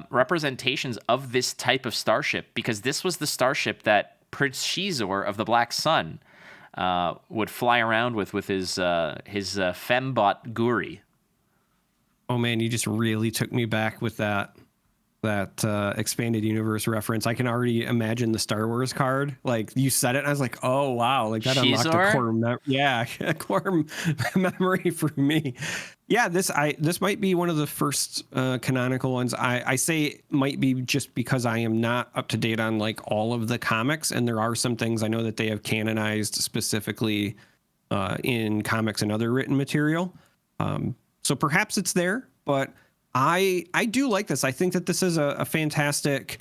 representations of this type of starship, because this was the starship that Prince Shizor of the Black Sun would fly around with his fembot Guri. Oh man, you just really took me back with that expanded universe reference. I can already imagine the Star Wars card. Like you said it, and I was like, oh wow, like that unlocked a core memory for me. Yeah, this might be one of the first canonical ones. I say it might be just because I am not up to date on like all of the comics, and there are some things I know that they have canonized specifically in comics and other written material. So perhaps it's there, but I do like this. I think that this is a fantastic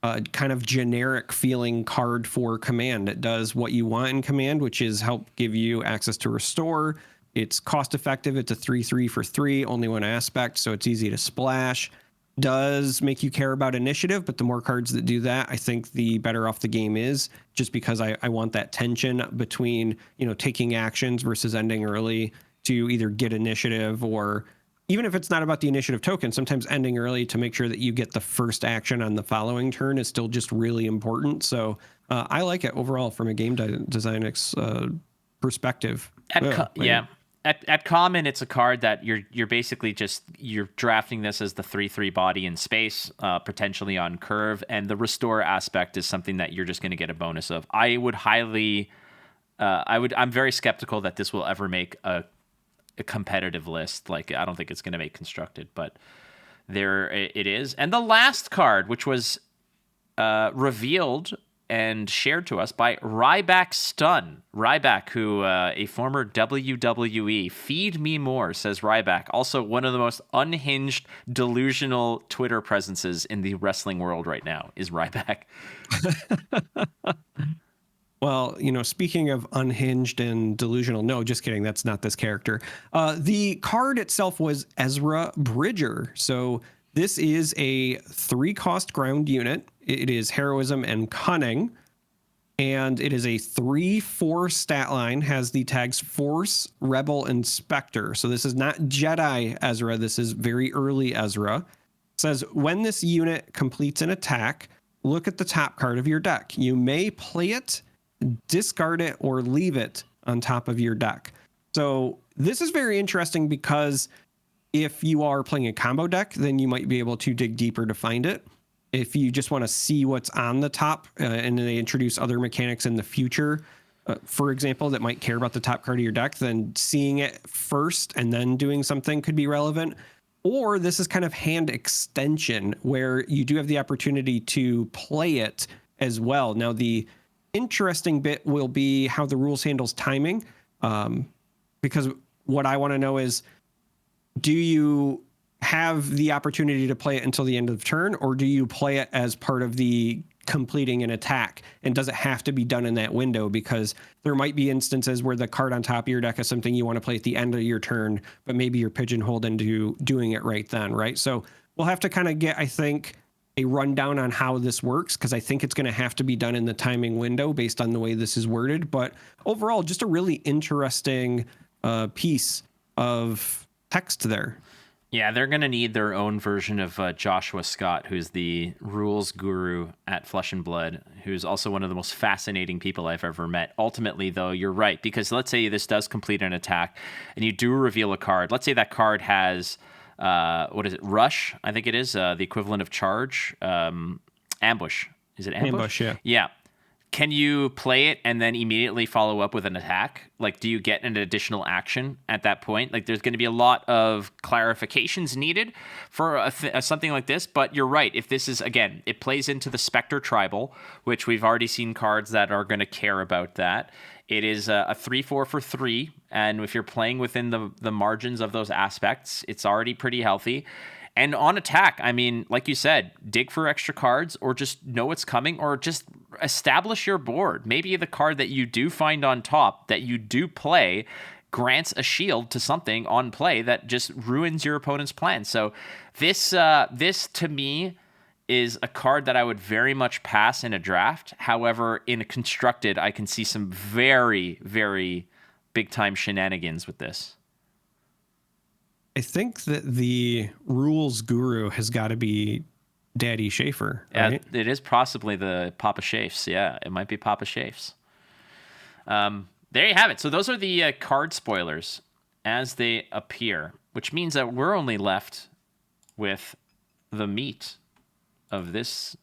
kind of generic feeling card for command. It does what you want in command, which is help give you access to restore. It's cost effective. It's a 3/3 for 3, only one aspect, so it's easy to splash. Does make you care about initiative, but the more cards that do that, I think the better off the game is, just because I want that tension between, taking actions versus ending early to either get initiative, or even if it's not about the initiative token, sometimes ending early to make sure that you get the first action on the following turn is still just really important. So I like it overall from a game design perspective. At common, it's a card that you're basically you're drafting this as the 3/3 body in space, potentially on curve, and the restore aspect is something that you're just going to get a bonus of. I'm very skeptical that this will ever make a competitive list. Like, I don't think it's going to make constructed, but there it is. And the last card, which was revealed and shared to us by Ryback Stun. Ryback, who a former WWE Feed Me More, says Ryback. Also one of the most unhinged, delusional Twitter presences in the wrestling world right now is Ryback. Well, speaking of unhinged and delusional, no, just kidding. That's not this character. The card itself was Ezra Bridger. So this is a 3-cost ground unit. It is heroism and cunning. And it is a 3/4 stat line, has the tags Force, Rebel, and Spectre. So this is not Jedi Ezra. This is very early Ezra. It says, when this unit completes an attack, look at the top card of your deck. You may play it, discard it, or leave it on top of your deck. So this is very interesting because if you are playing a combo deck, then you might be able to dig deeper to find it. If you just want to see what's on the top and they introduce other mechanics in the future, for example, that might care about the top card of your deck, then seeing it first and then doing something could be relevant. Or this is kind of hand extension where you do have the opportunity to play it as well. Now, the interesting bit will be how the rules handles timing, because what I want to know is, do you have the opportunity to play it until the end of the turn, or do you play it as part of the completing an attack? And does it have to be done in that window? Because there might be instances where the card on top of your deck is something you want to play at the end of your turn, but maybe you're pigeonholed into doing it right then, right? So we'll have to kind of get, I think, a rundown on how this works, because I think it's going to have to be done in the timing window based on the way this is worded. But overall, just a really interesting piece of text there. Yeah, they're going to need their own version of Joshua Scott, who's the rules guru at Flesh and Blood, who's also one of the most fascinating people I've ever met. Ultimately, though, you're right, because let's say this does complete an attack and you do reveal a card. Let's say that card has, what is it, Rush? I think it is, the equivalent of Charge. Ambush. Is it Ambush? Ambush, yeah. Yeah. Can you play it and then immediately follow up with an attack? Like, do you get an additional action at that point? Like, there's going to be a lot of clarifications needed for something like this. But you're right. If this is, again, it plays into the Spectre Tribal, which we've already seen cards that are going to care about that. It is a 3/4 for 3. And if you're playing within the margins of those aspects, it's already pretty healthy. And on attack, I mean, like you said, dig for extra cards or just know it's coming or just establish your board. Maybe the card that you do find on top that you do play grants a shield to something on play that just ruins your opponent's plan. So this to me is a card that I would very much pass in a draft. However, in a constructed, I can see some very, very big time shenanigans with this. I think that the rules guru has got to be Daddy Schaefer, right? Yeah, it is possibly the Papa Shafes. Yeah, it might be Papa Shafes. There you have it. So those are the card spoilers as they appear, which means that we're only left with the meat of these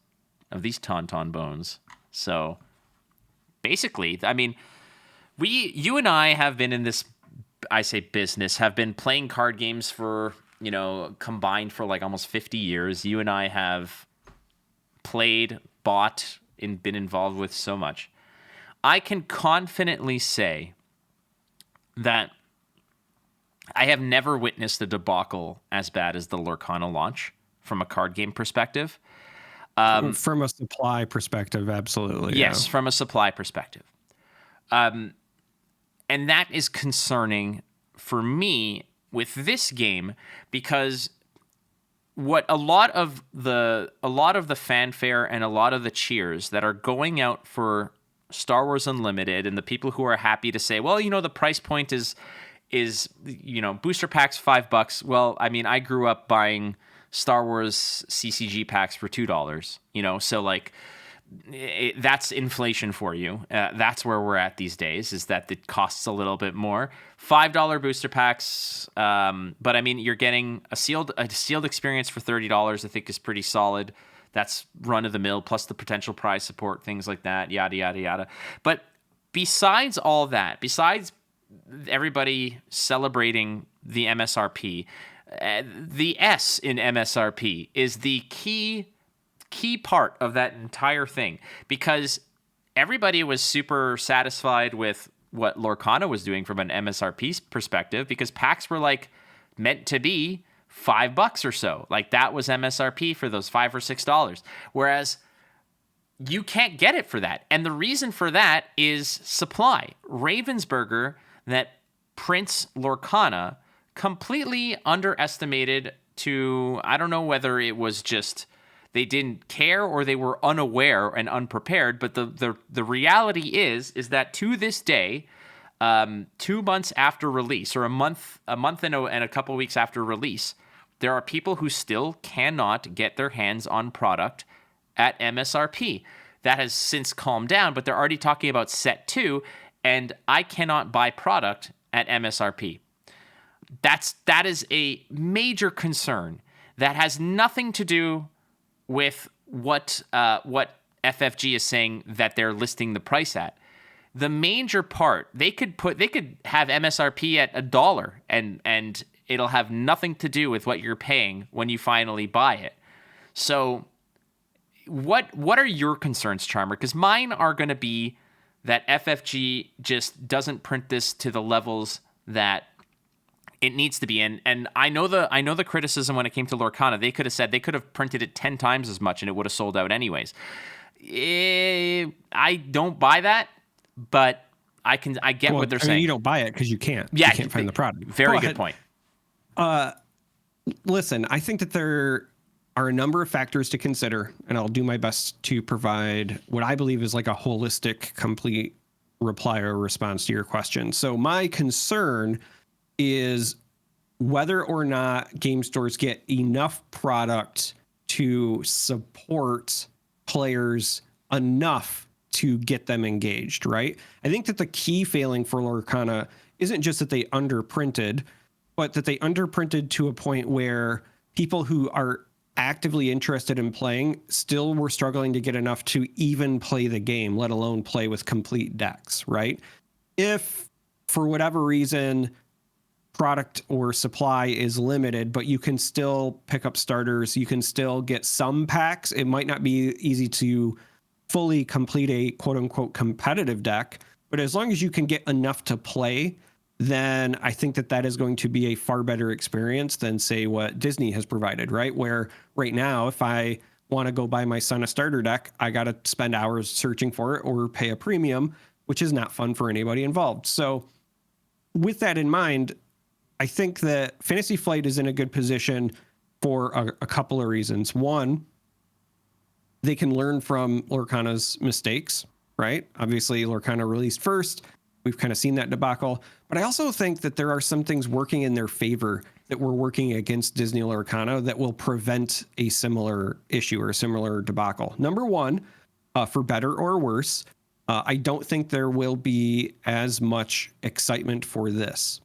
Tauntaun bones. So basically, I mean, you and I have been in this, I say business, have been playing card games for, combined for like almost 50 years. You and I have played, bought, and been involved with so much. I can confidently say that I have never witnessed a debacle as bad as the Lurkana launch from a card game perspective. From a supply perspective, absolutely. Yes, yeah. From a supply perspective. And that is concerning for me with this game because what a lot of the fanfare and a lot of the cheers that are going out for Star Wars Unlimited and the people who are happy to say, well, the price point is booster packs $5. Well, I mean, I grew up buying Star Wars CCG packs for $2, so like that's inflation for you. That's where we're at these days, is that it costs a little bit more. $5 booster packs, but I mean, you're getting a sealed experience for $30. I think is pretty solid. That's run of the mill plus the potential prize support, things like that, yada yada yada. But besides all that, besides everybody celebrating the MSRP, the S in MSRP is the key part of that entire thing, because everybody was super satisfied with what Lorcana was doing from an MSRP perspective, because packs were like meant to be $5 or so. Like that was MSRP for those $5 or $6. Whereas you can't get it for that. And the reason for that is supply. Ravensburger, that prints Lorcana, completely underestimated to, I don't know whether it was just they didn't care or they were unaware and unprepared, but the reality is that to this day, 2 months after release, or a month and a couple weeks after release, there are people who still cannot get their hands on product at MSRP. That has since calmed down, but they're already talking about set 2, and I cannot buy product at MSRP. That is a major concern that has nothing to do with what FFG is saying that they're listing the price at. The major part, they could have MSRP at $1 and it'll have nothing to do with what you're paying when you finally buy it. So what are your concerns, Charm3r? Because mine are going to be that FFG just doesn't print this to the levels that it needs to be. And I know the criticism when it came to Lorcana. They could have said they could have printed it 10 times as much and it would have sold out anyways. I don't buy that, but I get what they're saying. You don't buy it because you can't. Yeah, you can't find the product. Very good point. Listen, I think that there are a number of factors to consider, and I'll do my best to provide what I believe is like a holistic, complete reply or response to your question. So my concern is whether or not game stores get enough product to support players enough to get them engaged, right? I think that the key failing for Lorcana isn't just that they underprinted, but that they underprinted to a point where people who are actively interested in playing still were struggling to get enough to even play the game, let alone play with complete decks, right? If for whatever reason product or supply is limited, but you can still pick up starters, you can still get some packs. It might not be easy to fully complete a quote unquote competitive deck, but as long as you can get enough to play, then I think that that is going to be a far better experience than, say, what Disney has provided, right? Where right now, if I want to go buy my son a starter deck, I got to spend hours searching for it or pay a premium, which is not fun for anybody involved. So with that in mind, I think that Fantasy Flight is in a good position for a couple of reasons. One, they can learn from Lorcana's mistakes, right? Obviously, Lorcana released first. We've kind of seen that debacle. But I also think that there are some things working in their favor that were working against Disney Lorcana that will prevent a similar issue or a similar debacle. Number one, for better or worse, I don't think there will be as much excitement for this.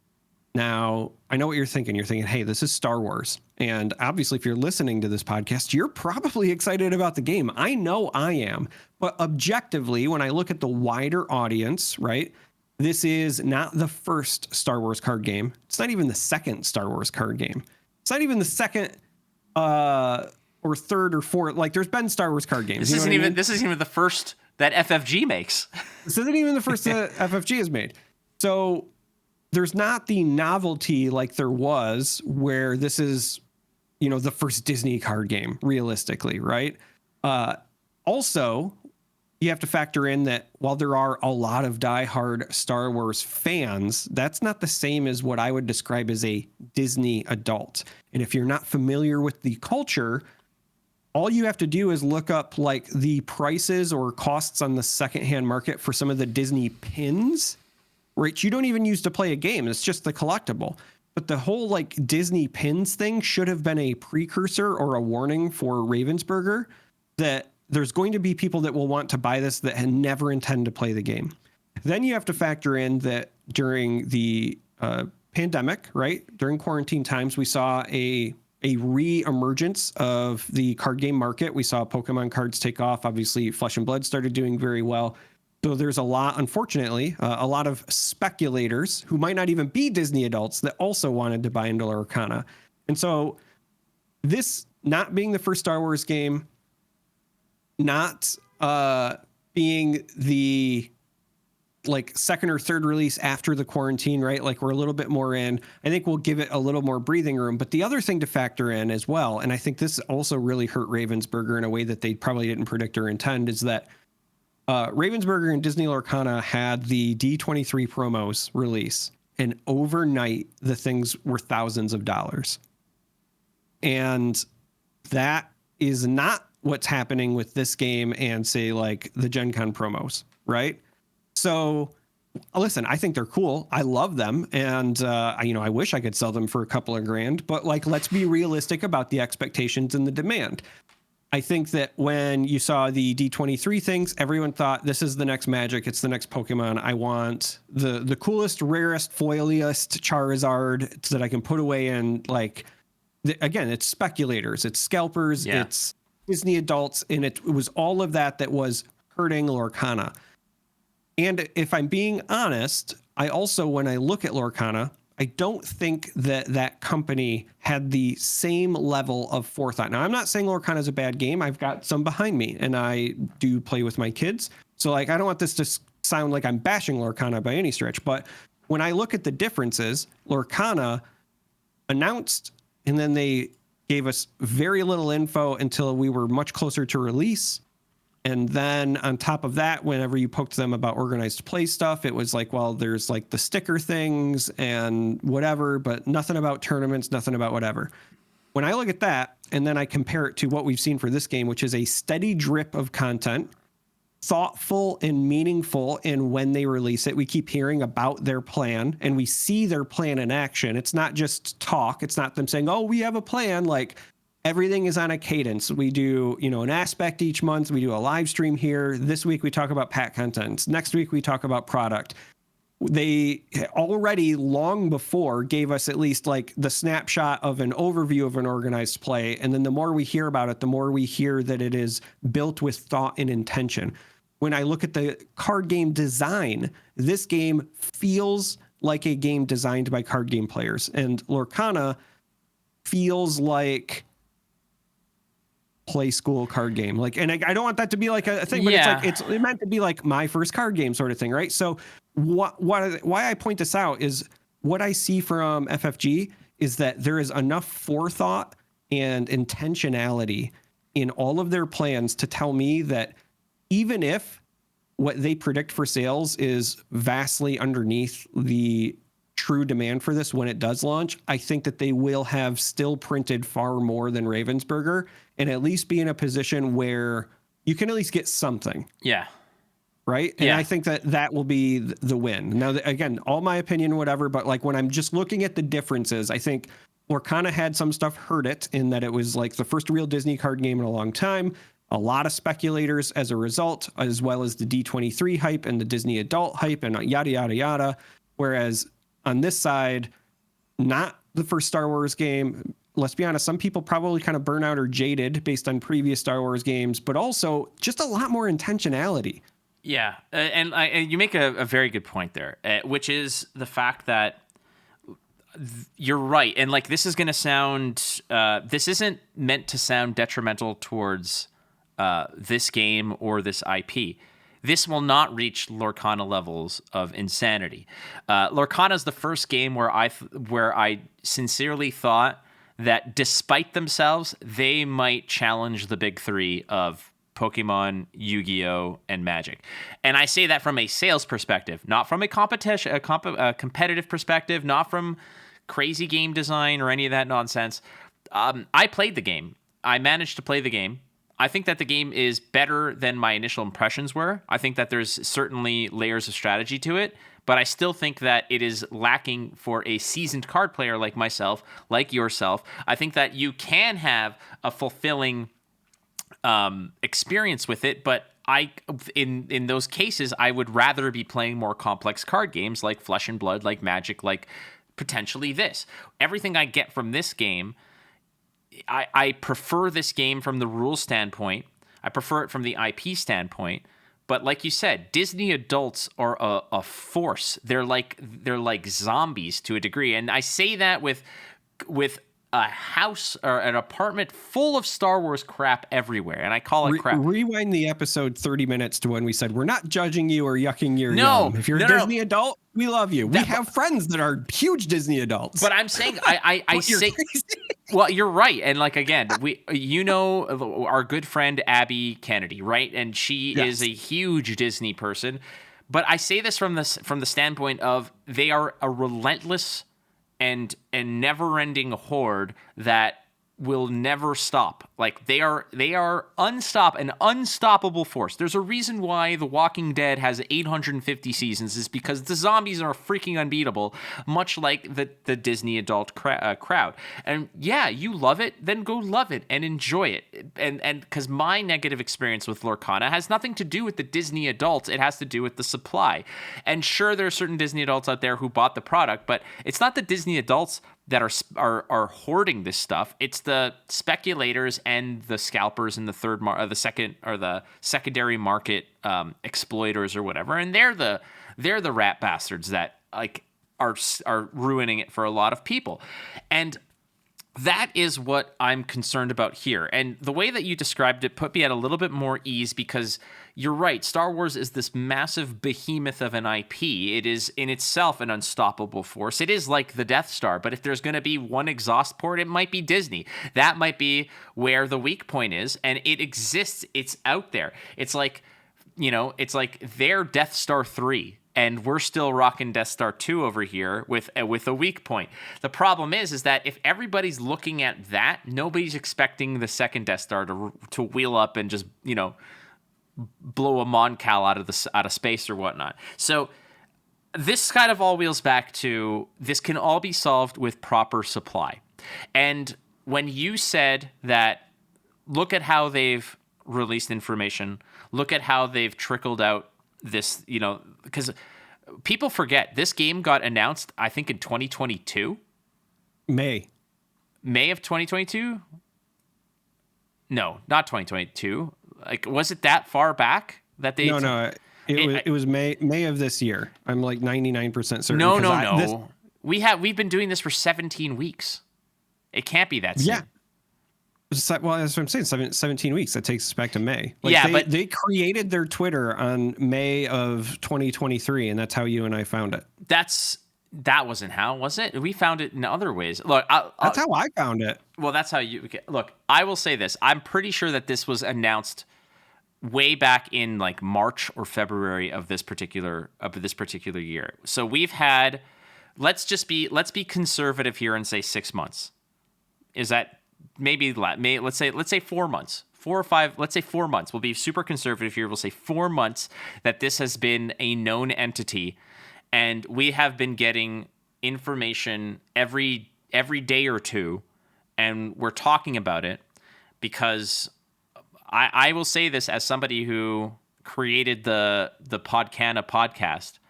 Now, I know what you're thinking. You're thinking, hey, this is Star Wars. And obviously, if you're listening to this podcast, you're probably excited about the game. I know I am. But objectively, when I look at the wider audience, right, this is not the first Star Wars card game. It's not even the second Star Wars card game. It's not even the second or third or fourth. Like, there's been Star Wars card games. This isn't even the first that FFG makes. This isn't even the first that FFG has made. So there's not the novelty like there was where this is, you know, the first Disney card game, realistically, right? Also, you have to factor in that while there are a lot of diehard Star Wars fans, that's not the same as what I would describe as a Disney adult. And if you're not familiar with the culture, all you have to do is look up like the prices or costs on the secondhand market for some of the Disney pins, right? You don't even use to play a game. It's just the collectible. But the whole like Disney pins thing should have been a precursor or a warning for Ravensburger that there's going to be people that will want to buy this that never intend to play the game. Then you have to factor in that during the pandemic, right? During quarantine times, we saw a re-emergence of the card game market. We saw Pokemon cards take off. Obviously, Flesh and Blood started doing very well. So there's a lot, unfortunately, a lot of speculators who might not even be Disney adults that also wanted to buy into Lorcana. And so this not being the first Star Wars game, not being the like second or third release after the quarantine, right? Like we're a little bit more in, I think we'll give it a little more breathing room. But the other thing to factor in as well, and I think this also really hurt Ravensburger in a way that they probably didn't predict or intend, is that Ravensburger and Disney Lorcana had the D23 promos release, and overnight the things were thousands of dollars. And that is not what's happening with this game and say like the Gen Con promos, right? So listen, I think they're cool. I love them. And, I wish I could sell them for a couple of grand, but like, let's be realistic about the expectations and the demand. I think that when you saw the D23 things, everyone thought this is the next Magic. It's the next Pokemon. I want the coolest, rarest, foiliest Charizard that I can put away and like, again, it's speculators, it's scalpers, it's Disney adults, and it was all of that was hurting Lorcana. And if I'm being honest, I also, when I look at Lorcana, I don't think that company had the same level of forethought. Now, I'm not saying Lorcana is a bad game. I've got some behind me, and I do play with my kids. So, like, I don't want this to sound like I'm bashing Lorcana by any stretch. But when I look at the differences, Lorcana announced, and then they gave us very little info until we were much closer to release. And then on top of that, whenever you poked them about organized play stuff, it was like, well, there's like the sticker things and whatever, but nothing about tournaments, nothing about whatever. When I look at that, and then I compare it to what we've seen for this game, which is a steady drip of content, thoughtful and meaningful in when they release it. We keep hearing about their plan and we see their plan in action. It's not just talk. It's not them saying, oh, we have a plan. Like, everything is on a cadence. We do, an aspect each month. We do a live stream here. This week we talk about pack contents. Next week we talk about product. They already long before gave us at least like the snapshot of an overview of an organized play. And then the more we hear about it, the more we hear that it is built with thought and intention. When I look at the card game design, this game feels like a game designed by card game players. And Lorcana feels like play school card game. Like, and I don't want that to be like a thing, but it's meant to be like my first card game sort of thing, right? So why I point this out is what I see from FFG is that there is enough forethought and intentionality in all of their plans to tell me that even if what they predict for sales is vastly underneath the true demand for this when it does launch, I think that they will have still printed far more than Ravensburger and at least be in a position where you can at least get something. Yeah. Right. And I think that will be the win. Now, again, all my opinion, whatever, but like when I'm just looking at the differences, I think Lorcana had some stuff hurt it in that it was like the first real Disney card game in a long time. A lot of speculators as a result, as well as the D23 hype and the Disney adult hype and yada, yada, yada. Whereas on this side, not the first Star Wars game. Let's be honest, some people probably kind of burn out or jaded based on previous Star Wars games, but also just a lot more intentionality. Yeah, and you make a very good point there, which is the fact that you're right. And like, this is going to sound, this isn't meant to sound detrimental towards this game or this IP. This will not reach Lorcana levels of insanity. Lorcana is the first game where I sincerely thought that despite themselves, they might challenge the big three of Pokemon, Yu-Gi-Oh, and Magic. And I say that from a sales perspective, not from a competitive perspective, not from crazy game design or any of that nonsense. I played the game. I managed to play the game. I think that the game is better than my initial impressions were. I think that there's certainly layers of strategy to it, but I still think that it is lacking for a seasoned card player like myself, like yourself. I think that you can have a fulfilling experience with it, but in those cases, I would rather be playing more complex card games like Flesh and Blood, like Magic, like potentially this. Everything I get from this game, I prefer this game from the rules standpoint. I prefer it from the IP standpoint. But like you said, Disney adults are a force. They're like zombies to a degree, and I say that with a house or an apartment full of Star Wars crap everywhere, and I call it crap. Rewind the episode 30 minutes to when we said we're not judging you or yucking your yum. If you're a Disney adult, we love you. We have friends that are huge Disney adults. But I'm saying I say well, you're right. And like, again, our good friend Abby Kennedy, right? And she is a huge Disney person. But I say this from the standpoint of they are a relentless and never-ending horde that will never stop. Like, they are an unstoppable force. There's a reason why The Walking Dead has 850 seasons, is because the zombies are freaking unbeatable, much like the Disney adult crowd. And yeah, you love it, then go love it and enjoy it. And because my negative experience with Lorcana has nothing to do with the Disney adults, it has to do with the supply. And sure, there are certain Disney adults out there who bought the product, but it's not the Disney adults that are hoarding this stuff. It's the speculators and the scalpers and the secondary market exploiters or whatever, and they're the rat bastards that like are ruining it for a lot of people. And that is what I'm concerned about here. And the way that you described it put me at a little bit more ease, because you're right. Star Wars is this massive behemoth of an IP. It is in itself an unstoppable force. It is like the Death Star, but if there's going to be one exhaust port, it might be Disney. That might be where the weak point is, and it exists. It's out there. It's like, their Death Star 3. And we're still rocking Death Star 2 over here with a weak point. The problem is that if everybody's looking at that, nobody's expecting the second Death Star to wheel up and just, blow a Moncal out of space or whatnot. So this kind of all wheels back to this can all be solved with proper supply. And when you said that, look at how they've released information, look at how they've trickled out this, because people forget this game got announced, I think, in 2022. May of 2022? No, not 2022. Like, was it that far back that they? No. It was May of this year. I'm like 99% certain. No. We've been doing this for 17 weeks. It can't be that soon. Yeah. Well, that's what I'm saying. 17 weeks. That takes us back to May. But they created their Twitter on May of 2023, and that's how you and I found it. That wasn't how, was it? We found it in other ways. Look, that's how I found it. Well, that's how you look. I will say this: I'm pretty sure that this was announced way back in like March or February of this particular year. So we've had. Let's be conservative here and say 6 months. Is that? Maybe let's say 4 months, 4 or 5. Let's say 4 months. We'll be super conservative here. We'll say 4 months that this has been a known entity, and we have been getting information every day or two, and we're talking about it because I will say this as somebody who created the Podcana podcast,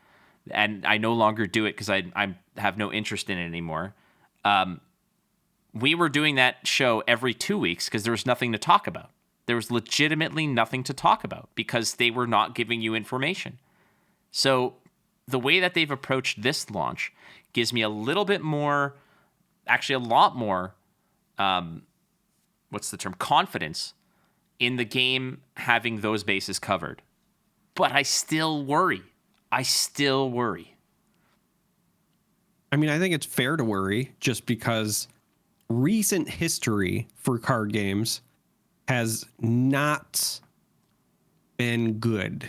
and I no longer do it because I have no interest in it anymore. We were doing that show every 2 weeks because there was nothing to talk about. There was legitimately nothing to talk about because they were not giving you information. So the way that they've approached this launch gives me a little bit more, actually a lot more, confidence in the game having those bases covered. But I still worry. I mean, I think it's fair to worry just because recent history for card games has not been good.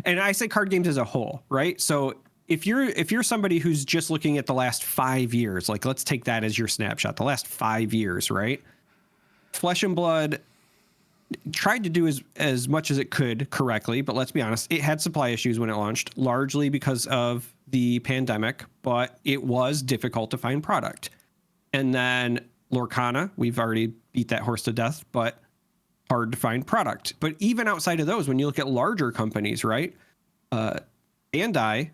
And I say card games as a whole, right? So if you're somebody who's just looking at the last 5 years, like let's take that as your snapshot, the last 5 years, right? Flesh and Blood tried to do as much as it could correctly, but let's be honest, it had supply issues when it launched, largely because of the pandemic, but it was difficult to find product. And then Lorcana, we've already beat that horse to death, but hard to find product. But even outside of those, when you look at larger companies, right? Bandai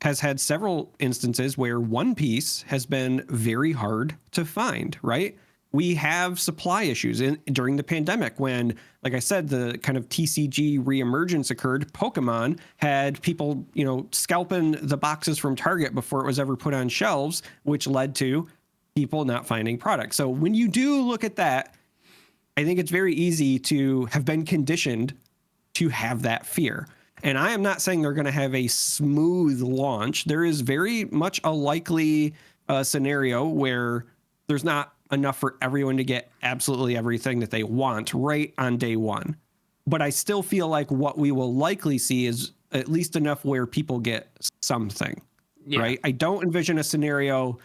has had several instances where One Piece has been very hard to find, right? We have supply issues during the pandemic when, like I said, the kind of TCG reemergence occurred. Pokemon had people, scalping the boxes from Target before it was ever put on shelves, which led to people not finding products. So when you do look at that, I think it's very easy to have been conditioned to have that fear. And I am not saying they're going to have a smooth launch. There is very much a likely scenario where there's not enough for everyone to get absolutely everything that they want right on day one. But I still feel like what we will likely see is at least enough where people get something, right? I don't envision a scenario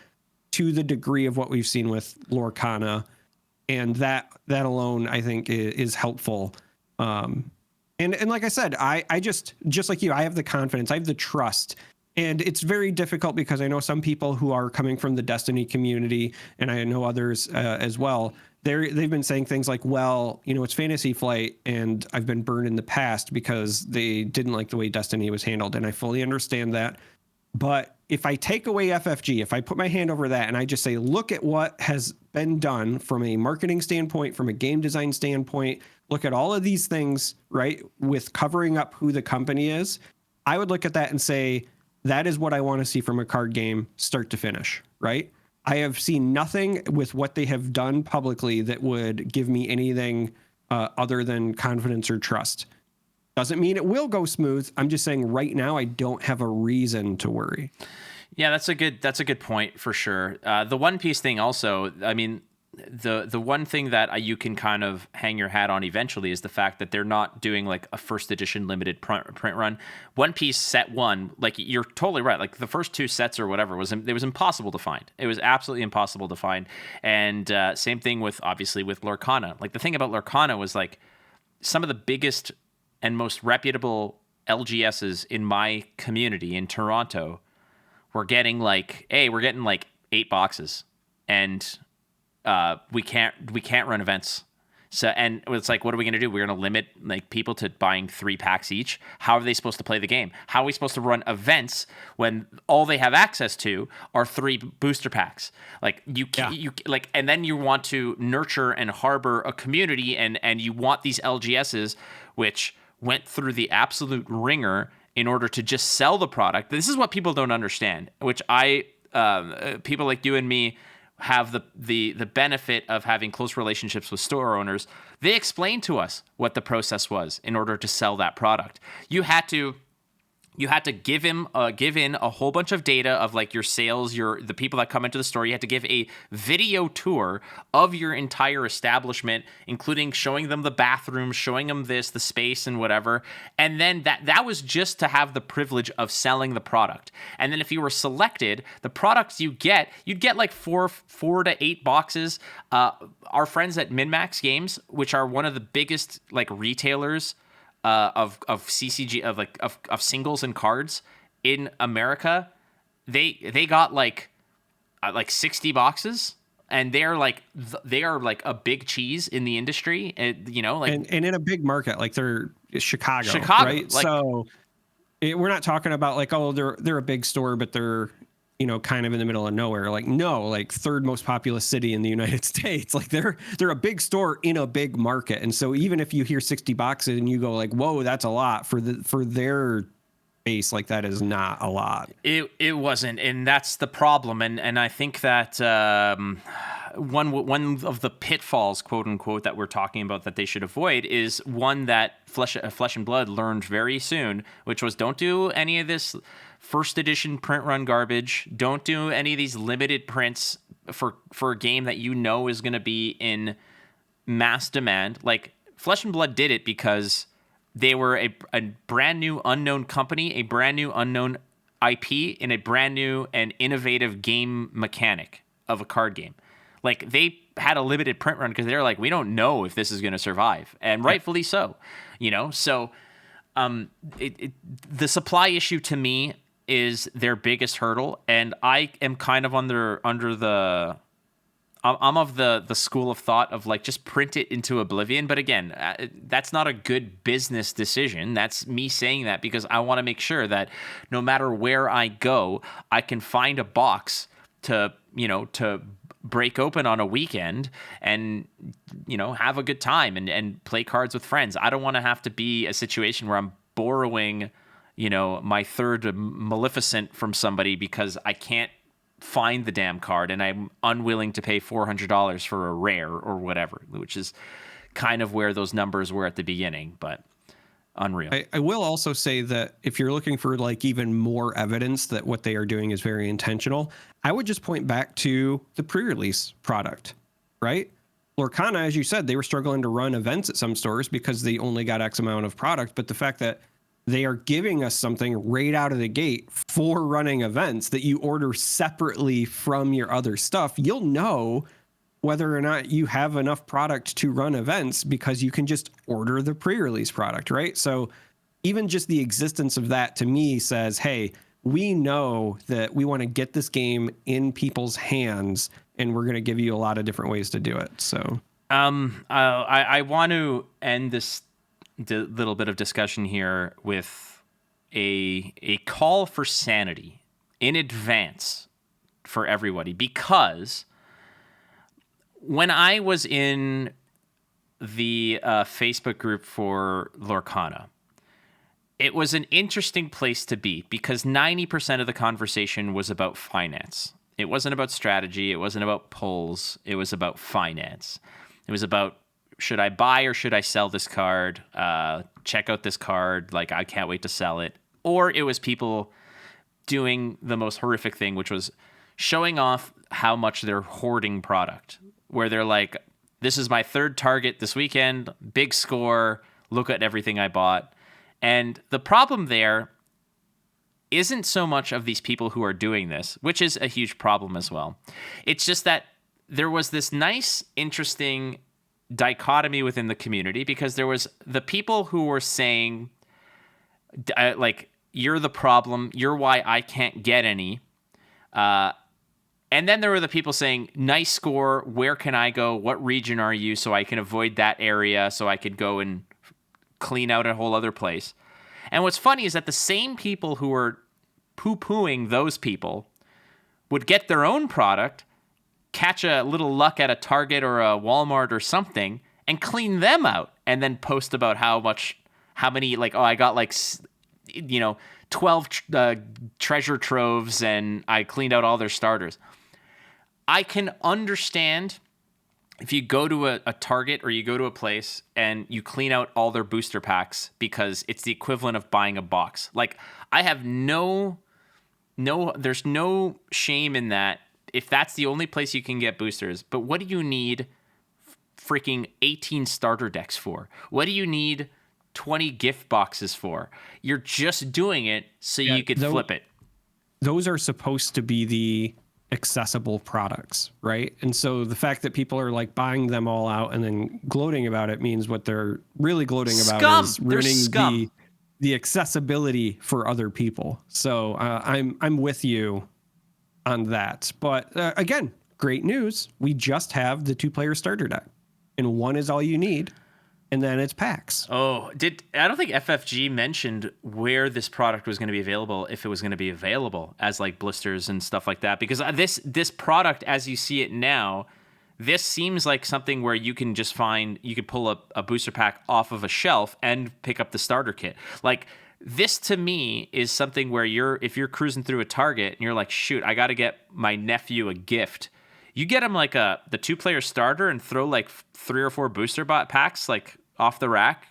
to the degree of what we've seen with Lorcana, and that alone I think is helpful. And like I said, I just like you, I have the confidence, I have the trust, and it's very difficult because I know some people who are coming from the Destiny community, and I know others as well. They've been saying things like, well, it's Fantasy Flight, and I've been burned in the past because they didn't like the way Destiny was handled, and I fully understand that. But if I take away FFG, if I put my hand over that and I just say, look at what has been done from a marketing standpoint, from a game design standpoint, look at all of these things, right, with covering up who the company is, I would look at that and say, that is what I want to see from a card game start to finish, right? I have seen nothing with what they have done publicly that would give me anything other than confidence or trust. Doesn't mean it will go smooth. I'm just saying right now I don't have a reason to worry. Yeah, that's a good point for sure. The One Piece thing also, I mean, the one thing that you can kind of hang your hat on eventually is the fact that they're not doing like a first edition limited print run. One Piece set 1, like you're totally right. Like the first 2 sets or whatever was impossible to find. It was absolutely impossible to find. And same thing with obviously with Lorcana. Like the thing about Lorcana was like, some of the biggest and most reputable LGSs in my community in Toronto were getting like, hey, we're getting like 8 boxes, and we can't run events. So, and it's like, what are we going to do? We're going to limit like people to buying 3 packs each. How are they supposed to play the game? How are we supposed to run events when all they have access to are 3 booster packs? Like you like, and then you want to nurture and harbor a community, and you want these LGSs, which went through the absolute ringer in order to just sell the product. This is what people don't understand, which people like you and me have the benefit of having close relationships with store owners. They explained to us what the process was in order to sell that product. You had to give in a whole bunch of data of like your sales, the people that come into the store. You had to give a video tour of your entire establishment, including showing them the bathroom, showing them the space and whatever. And then that was just to have the privilege of selling the product. And then if you were selected, the products you'd get like 4 to 8 boxes. Our friends at MinMax Games, which are one of the biggest like retailers of CCG of singles and cards in America, they got like 60 boxes, and they are like a big cheese in the industry, and in a big market, like they're Chicago, right? Like, so we're not talking about like, oh, they're a big store, but they're kind of in the middle of nowhere. Like, no, like 3rd most populous city in the United States. Like they're a big store in a big market. And so even if you hear 60 boxes and you go like, whoa, that's a lot for their base, like that is not a lot. It wasn't. And that's the problem. And I think that, one of the pitfalls, quote unquote, that we're talking about that they should avoid is one that Flesh and Blood learned very soon, which was, don't do any of this first edition print run garbage. Don't do any of these limited prints for a game that is going to be in mass demand. Like Flesh and Blood did it because they were a brand new unknown company, a brand new unknown IP, in a brand new and innovative game mechanic of a card game. Like they had a limited print run because they're like, we don't know if this is going to survive, and rightfully so. So the supply issue to me is their biggest hurdle, and I am kind of I'm of the school of thought of like, just print it into oblivion. But again, that's not a good business decision. That's me saying that because I want to make sure that no matter where I go, I can find a box to break open on a weekend and have a good time and play cards with friends. I don't want to have to be a situation where I'm borrowing my 3rd Maleficent from somebody because I can't find the damn card and I'm unwilling to pay $400 for a rare or whatever, which is kind of where those numbers were at the beginning, but unreal. I will also say that if you're looking for like even more evidence that what they are doing is very intentional, I would just point back to the pre-release product, right? Lorcana, as you said, they were struggling to run events at some stores because they only got X amount of product, but the fact that they are giving us something right out of the gate for running events that you order separately from your other stuff, you'll know whether or not you have enough product to run events because you can just order the pre-release product, right? So even just the existence of that to me says, hey, we know that we want to get this game in people's hands, and we're going to give you a lot of different ways to do it. So I want to end this little bit of discussion here with a call for sanity in advance for everybody, because when I was in the Facebook group for Lorcana, it was an interesting place to be because 90% of the conversation was about finance. It wasn't about strategy. It wasn't about polls. It was about finance. It was about, should I buy or should I sell this card? Check out this card. Like, I can't wait to sell it. Or it was people doing the most horrific thing, which was showing off how much they're hoarding product, where they're like, this is my 3rd target this weekend, big score, look at everything I bought. And the problem there isn't so much of these people who are doing this, which is a huge problem as well. It's just that there was this nice, interesting dichotomy within the community, because there was the people who were saying, like, you're the problem, you're why I can't get any. And then there were the people saying, nice score, where can I go? What region are you? So I can avoid that area, so I could go and clean out a whole other place. And what's funny is that the same people who were poo-pooing those people would get their own product, catch a little luck at a Target or a Walmart or something, and clean them out, and then post about how many, like, oh, I got like, 12 treasure troves and I cleaned out all their starters. I can understand if you go to a Target or you go to a place and you clean out all their booster packs, because it's the equivalent of buying a box. Like, I have there's no shame in that if that's the only place you can get boosters. But what do you need freaking 18 starter decks for? What do you need 20 gift boxes for? You're just doing it so you could flip it. Those are supposed to be the accessible products, right? And so the fact that people are like buying them all out and then gloating about it means what they're really gloating about is ruining the accessibility for other people. So I'm with you on that. But again, great news. We just have the 2-player starter deck, and one is all you need. And then it's packs. Oh, I don't think FFG mentioned where this product was going to be available, if it was going to be available as like blisters and stuff like that. Because this product, as you see it now, this seems like something where you can just you could pull a booster pack off of a shelf and pick up the starter kit. Like, this to me is something where if you're cruising through a Target and you're like, shoot, I got to get my nephew a gift. You get him like the 2-player starter and throw like 3 or 4 booster packs like off the rack,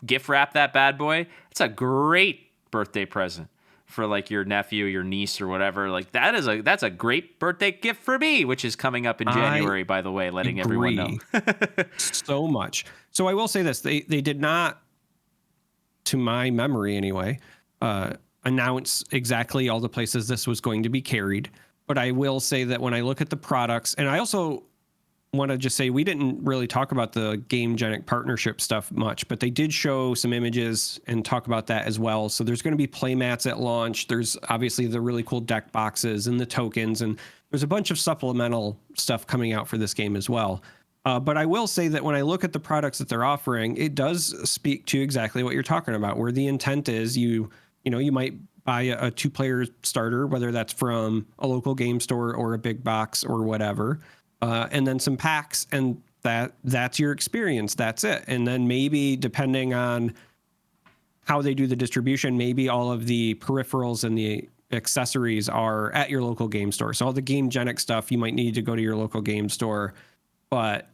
gift wrap that bad boy. It's a great birthday present for like your nephew, your niece, or whatever. Like, that's a great birthday gift for me, which is coming up in January, by the way, letting everyone know. So much. So I will say this: they did not, to my memory anyway, announce exactly all the places this was going to be carried. But I will say that when I look at the products, and I also want to just say we didn't really talk about the GameGenic partnership stuff much, but they did show some images and talk about that as well. So there's going to be play mats at launch. There's obviously the really cool deck boxes and the tokens, and there's a bunch of supplemental stuff coming out for this game as well. But I will say that when I look at the products that they're offering, it does speak to exactly what you're talking about, where the intent is you might buy a 2-player starter, whether that's from a local game store or a big box or whatever, and then some packs, and that's your experience. That's it. And then maybe, depending on how they do the distribution, maybe all of the peripherals and the accessories are at your local game store. So all the GameGenic stuff, you might need to go to your local game store, but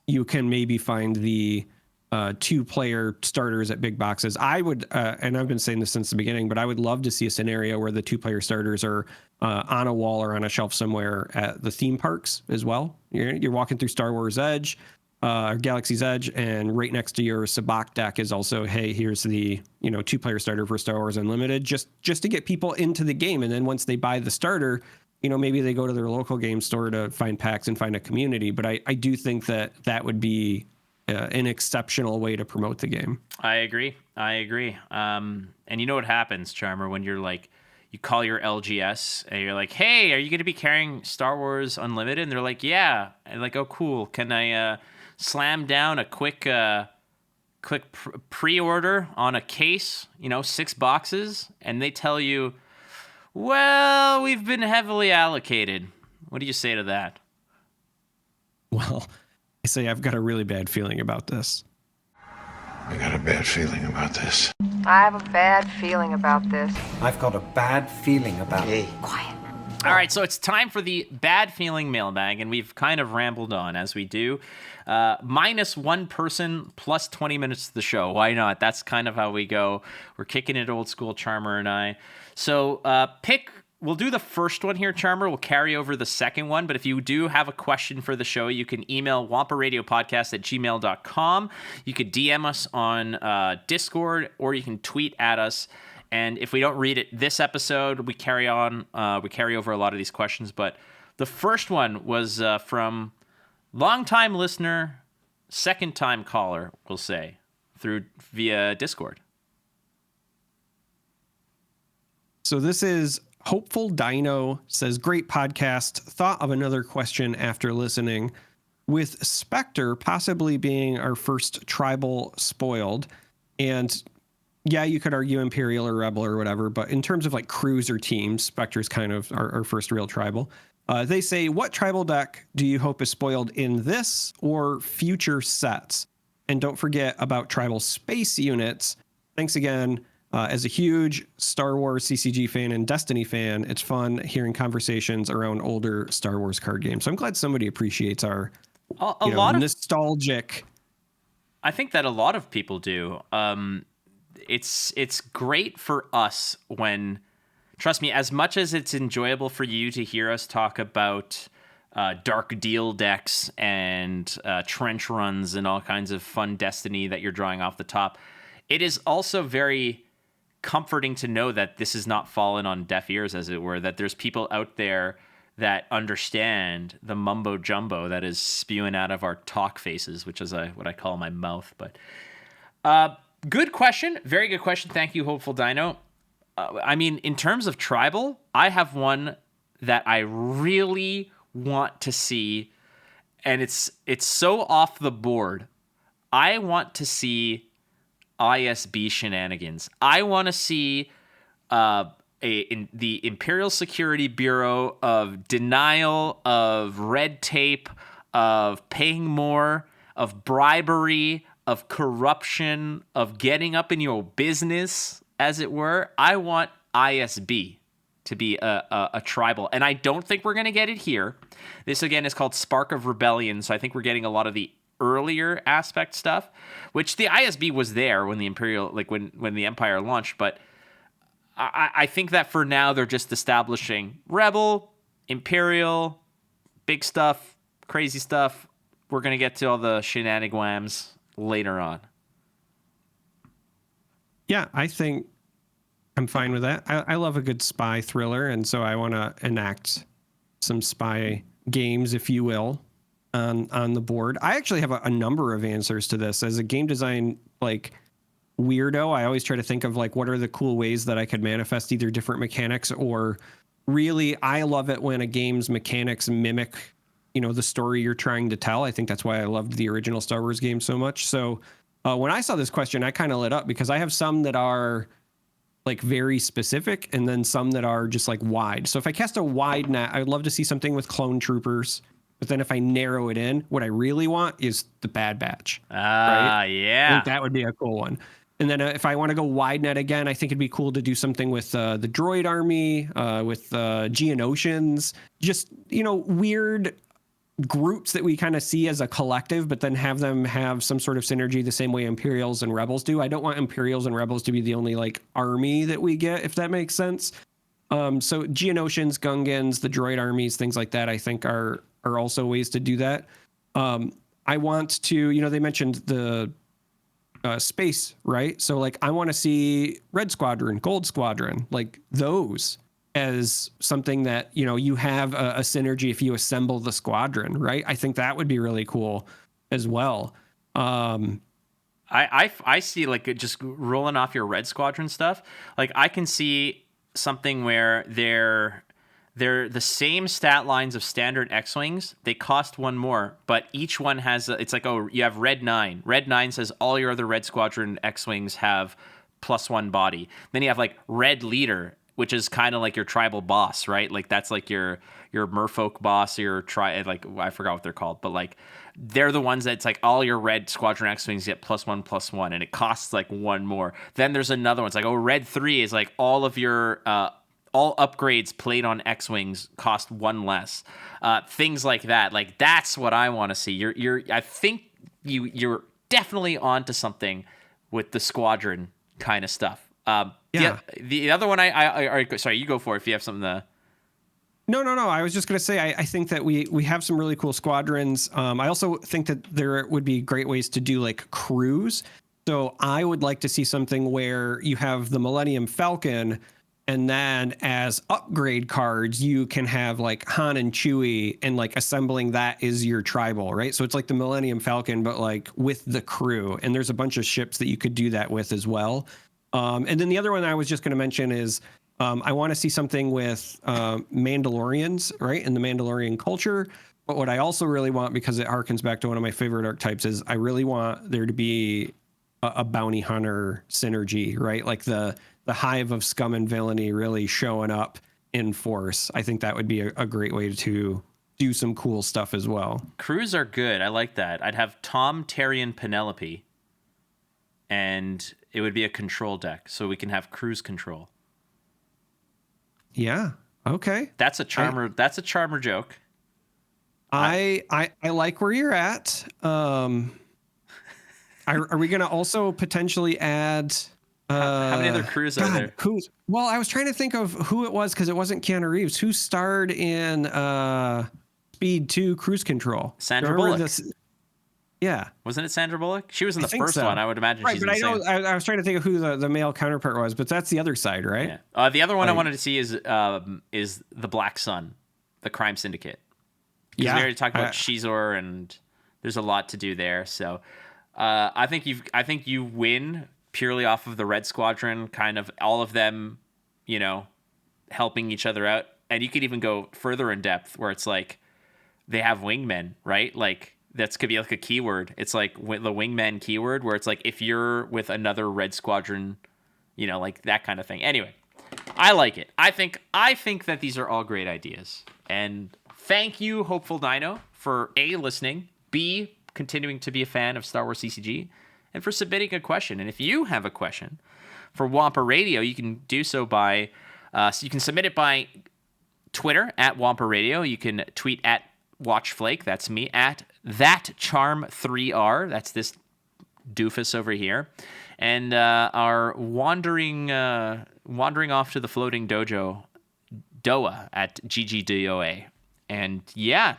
you can maybe find the 2-player starters at big boxes. I would, and I've been saying this since the beginning, but I would love to see a scenario where the 2-player starters are on a wall or on a shelf somewhere at the theme parks as well. You're walking through Star Wars Edge, Galaxy's Edge, and right next to your Sabacc deck is also, hey, here's the 2-player starter for Star Wars Unlimited, just to get people into the game. And then once they buy the starter, maybe they go to their local game store to find packs and find a community. But I do think that would be an exceptional way to promote the game. I agree. And you know what happens, Charmer, when you're like, you call your LGS and you're like, hey, are you going to be carrying Star Wars Unlimited? And they're like, yeah. And like, oh, cool. Can I slam down a quick pre-order on a case, 6 boxes? And they tell you, well, we've been heavily allocated. What do you say to that? Well, I say I've got a really bad feeling about this. I got a bad feeling about this. I have a bad feeling about this. I've got a bad feeling about it. Quiet. All right, so it's time for the Bad Feeling Mailbag, and we've kind of rambled on as we do. Minus 1 person plus 20 minutes to the show. Why not? That's kind of how we go. We're kicking it old school, Charmer and I. So we'll do the first one here, Charmer. We'll carry over the second one. But if you do have a question for the show, you can email wamparadiopodcast@gmail.com. You could DM us on Discord, or you can tweet at us. And if we don't read it this episode, we carry over a lot of these questions. But the first one was from longtime listener second time caller, we'll say, via Discord. So this is Hopeful Dino, says, great podcast. Thought of another question after listening. With Spectre possibly being our first tribal spoiled, and yeah, you could argue Imperial or Rebel or whatever, but in terms of like crews or teams, Spectre's kind of our first real tribal. They say, what tribal deck do you hope is spoiled in this or future sets? And don't forget about tribal space units. Thanks again. As a huge Star Wars CCG fan and Destiny fan, it's fun hearing conversations around older Star Wars card games. So I'm glad somebody appreciates our lot of nostalgic. I think that a lot of people do. It's great for us when, trust me, as much as it's enjoyable for you to hear us talk about dark deal decks and trench runs and all kinds of fun Destiny that you're drawing off the top, it is also very comforting to know that this is not fallen on deaf ears, as it were, that there's people out there that understand the mumbo jumbo that is spewing out of our talk faces, which is what I call my mouth. But good question. Very good question. Thank you, Hopeful Dino. I mean, in terms of tribal, I have one that I really want to see, and it's so off the board. I want to see ISB shenanigans. I want to see the Imperial Security Bureau of denial, of red tape, of paying more, of bribery, of corruption, of getting up in your business, as it were. I want ISB to be a tribal, and I don't think we're going to get it here. This, again, is called Spark of Rebellion, so I think we're getting a lot of the earlier aspect stuff, which the ISB was there when the Imperial, like when the Empire launched, but I think that for now they're just establishing Rebel, Imperial, big stuff, crazy stuff. We're going to get to all the shenanigans later on. Yeah, I think I'm fine with that. I love a good spy thriller, and so I want to enact some spy games, if you will, on the board. I actually have a number of answers to this. As a game design weirdo, I always try to think of what are the cool ways that I could manifest either different mechanics, or really I love it when a game's mechanics mimic the story you're trying to tell. I think that's why I loved the original Star Wars game so much. So when I saw this question, I kind of lit up because I have some that are very specific and then some that are just wide. So if I cast a wide net, I'd love to see something with clone troopers. But then if I narrow it in, what I really want is the Bad Batch. Right? Yeah. I think that would be a cool one. And then if I want to go wide net again, I think it'd be cool to do something with the droid army, with Geonosians, just, weird groups that we kind of see as a collective, but then have them have some sort of synergy the same way Imperials and Rebels do. I don't want Imperials and Rebels to be the only army that we get, if that makes sense. So Geonosians, Gungans, the droid armies, things like that, I think are also ways to do that. I want to, they mentioned the space, right? So I want to see Red Squadron, Gold Squadron, those as something that, you have a synergy if you assemble the squadron, right? I think that would be really cool as well. I see just rolling off your Red Squadron stuff. I can see something where they're the same stat lines of standard X-Wings. They cost one more, but each one has, it's you have Red 9. Red 9 says all your other Red Squadron X-Wings have +1 body. Then you have Red Leader, which is kind of your tribal boss, right? That's your merfolk boss, your I forgot what they're called, but they're the ones that it's all your Red Squadron X-Wings get +1/+1, and it costs one more. Then there's another one. It's Red 3 is all of your all upgrades played on X-Wings cost 1 less. Things like that. That's what I want to see. I think you're definitely onto something with the squadron kind of stuff. Yeah. The other one sorry, you go for it if you have something to. No. I was just going to say, I think that we have some really cool squadrons. I also think that there would be great ways to do crews. So I would like to see something where you have the Millennium Falcon And then as upgrade cards, you can have like Han and Chewie, and like assembling that is your tribal, right? So it's like the Millennium Falcon, but like with the crew. And there's a bunch of ships that you could do that with as well. And then the other one I was just going to mention is I want to see something with Mandalorians, right? And the Mandalorian culture. But what I also really want, because it harkens back to one of my favorite archetypes, is I really want there to be a bounty hunter synergy, right? Like the hive of scum and villainy really showing up in force. I think that would be a great way to do some cool stuff as well. Crews are good. I like that. I'd have Tom, Terry, and Penelope, and it would be a control deck, so we can have cruise control. Yeah. Okay. That's a charmer. That's a charmer joke. I like where you're at. Are we going to also potentially add? How many other crews are there? Well, I was trying to think of who it was because it wasn't Keanu Reeves. Who starred in Speed 2 Cruise Control? Sandra Bullock. Yeah. Wasn't it Sandra Bullock? She was in the first one. I would imagine right, she's but in the same. I was trying to think of who the male counterpart was, but that's the other side, right? Yeah. The other one I wanted to see is the Black Sun, the crime syndicate. Yeah. We already talked about Shizor, and there's a lot to do there. So I think you win purely off of the Red Squadron, kind of all of them, helping each other out. And you could even go further in depth where it's like they have wingmen, right? Like that could be like a keyword. It's like the wingman keyword where it's like if you're with another Red Squadron, like that kind of thing. Anyway, I like it. I think that these are all great ideas. And thank you, Hopeful Dino, for A, listening, B, continuing to be a fan of Star Wars CCG, and for submitting a question. And if you have a question for Wampa Radio, you can do so by, you can submit it by Twitter at Wampa Radio. You can tweet at WatchFlake, that's me, at that Charm3r, that's this doofus over here, and our wandering off to the floating dojo, Doa at GGDOA. And yeah,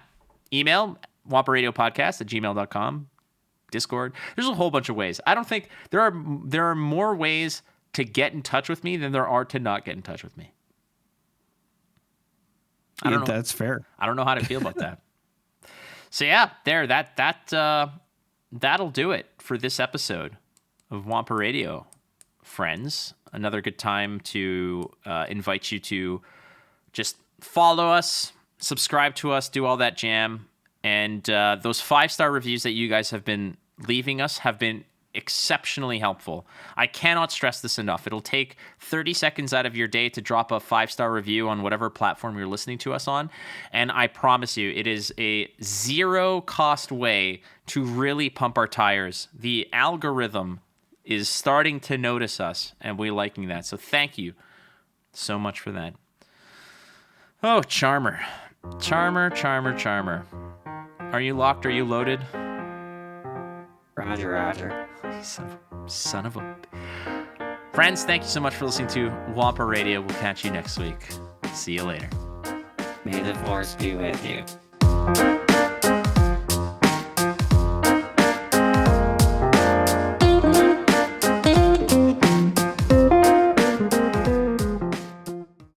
email wamparadiopodcast@gmail.com, Discord. There's a whole bunch of ways. I don't think there are more ways to get in touch with me than there are to not get in touch with me. I don't know. That's fair. I don't know how to feel about that. So yeah, that'll do it for this episode of Wampa Radio, friends. Another good time to invite you to just follow us, subscribe to us, do all that jam. And those 5-star reviews that you guys have been leaving us have been exceptionally helpful. I cannot stress this enough. It'll take 30 seconds out of your day to drop a 5-star review on whatever platform you're listening to us on. And I promise you, it is a zero-cost way to really pump our tires. The algorithm is starting to notice us, and we're liking that. So thank you so much for that. Oh, Charmer. Charmer. Are you locked? Are you loaded? Roger. Son of a... Friends, thank you so much for listening to Wampa Radio. We'll catch you next week. See you later. May the Force be with you.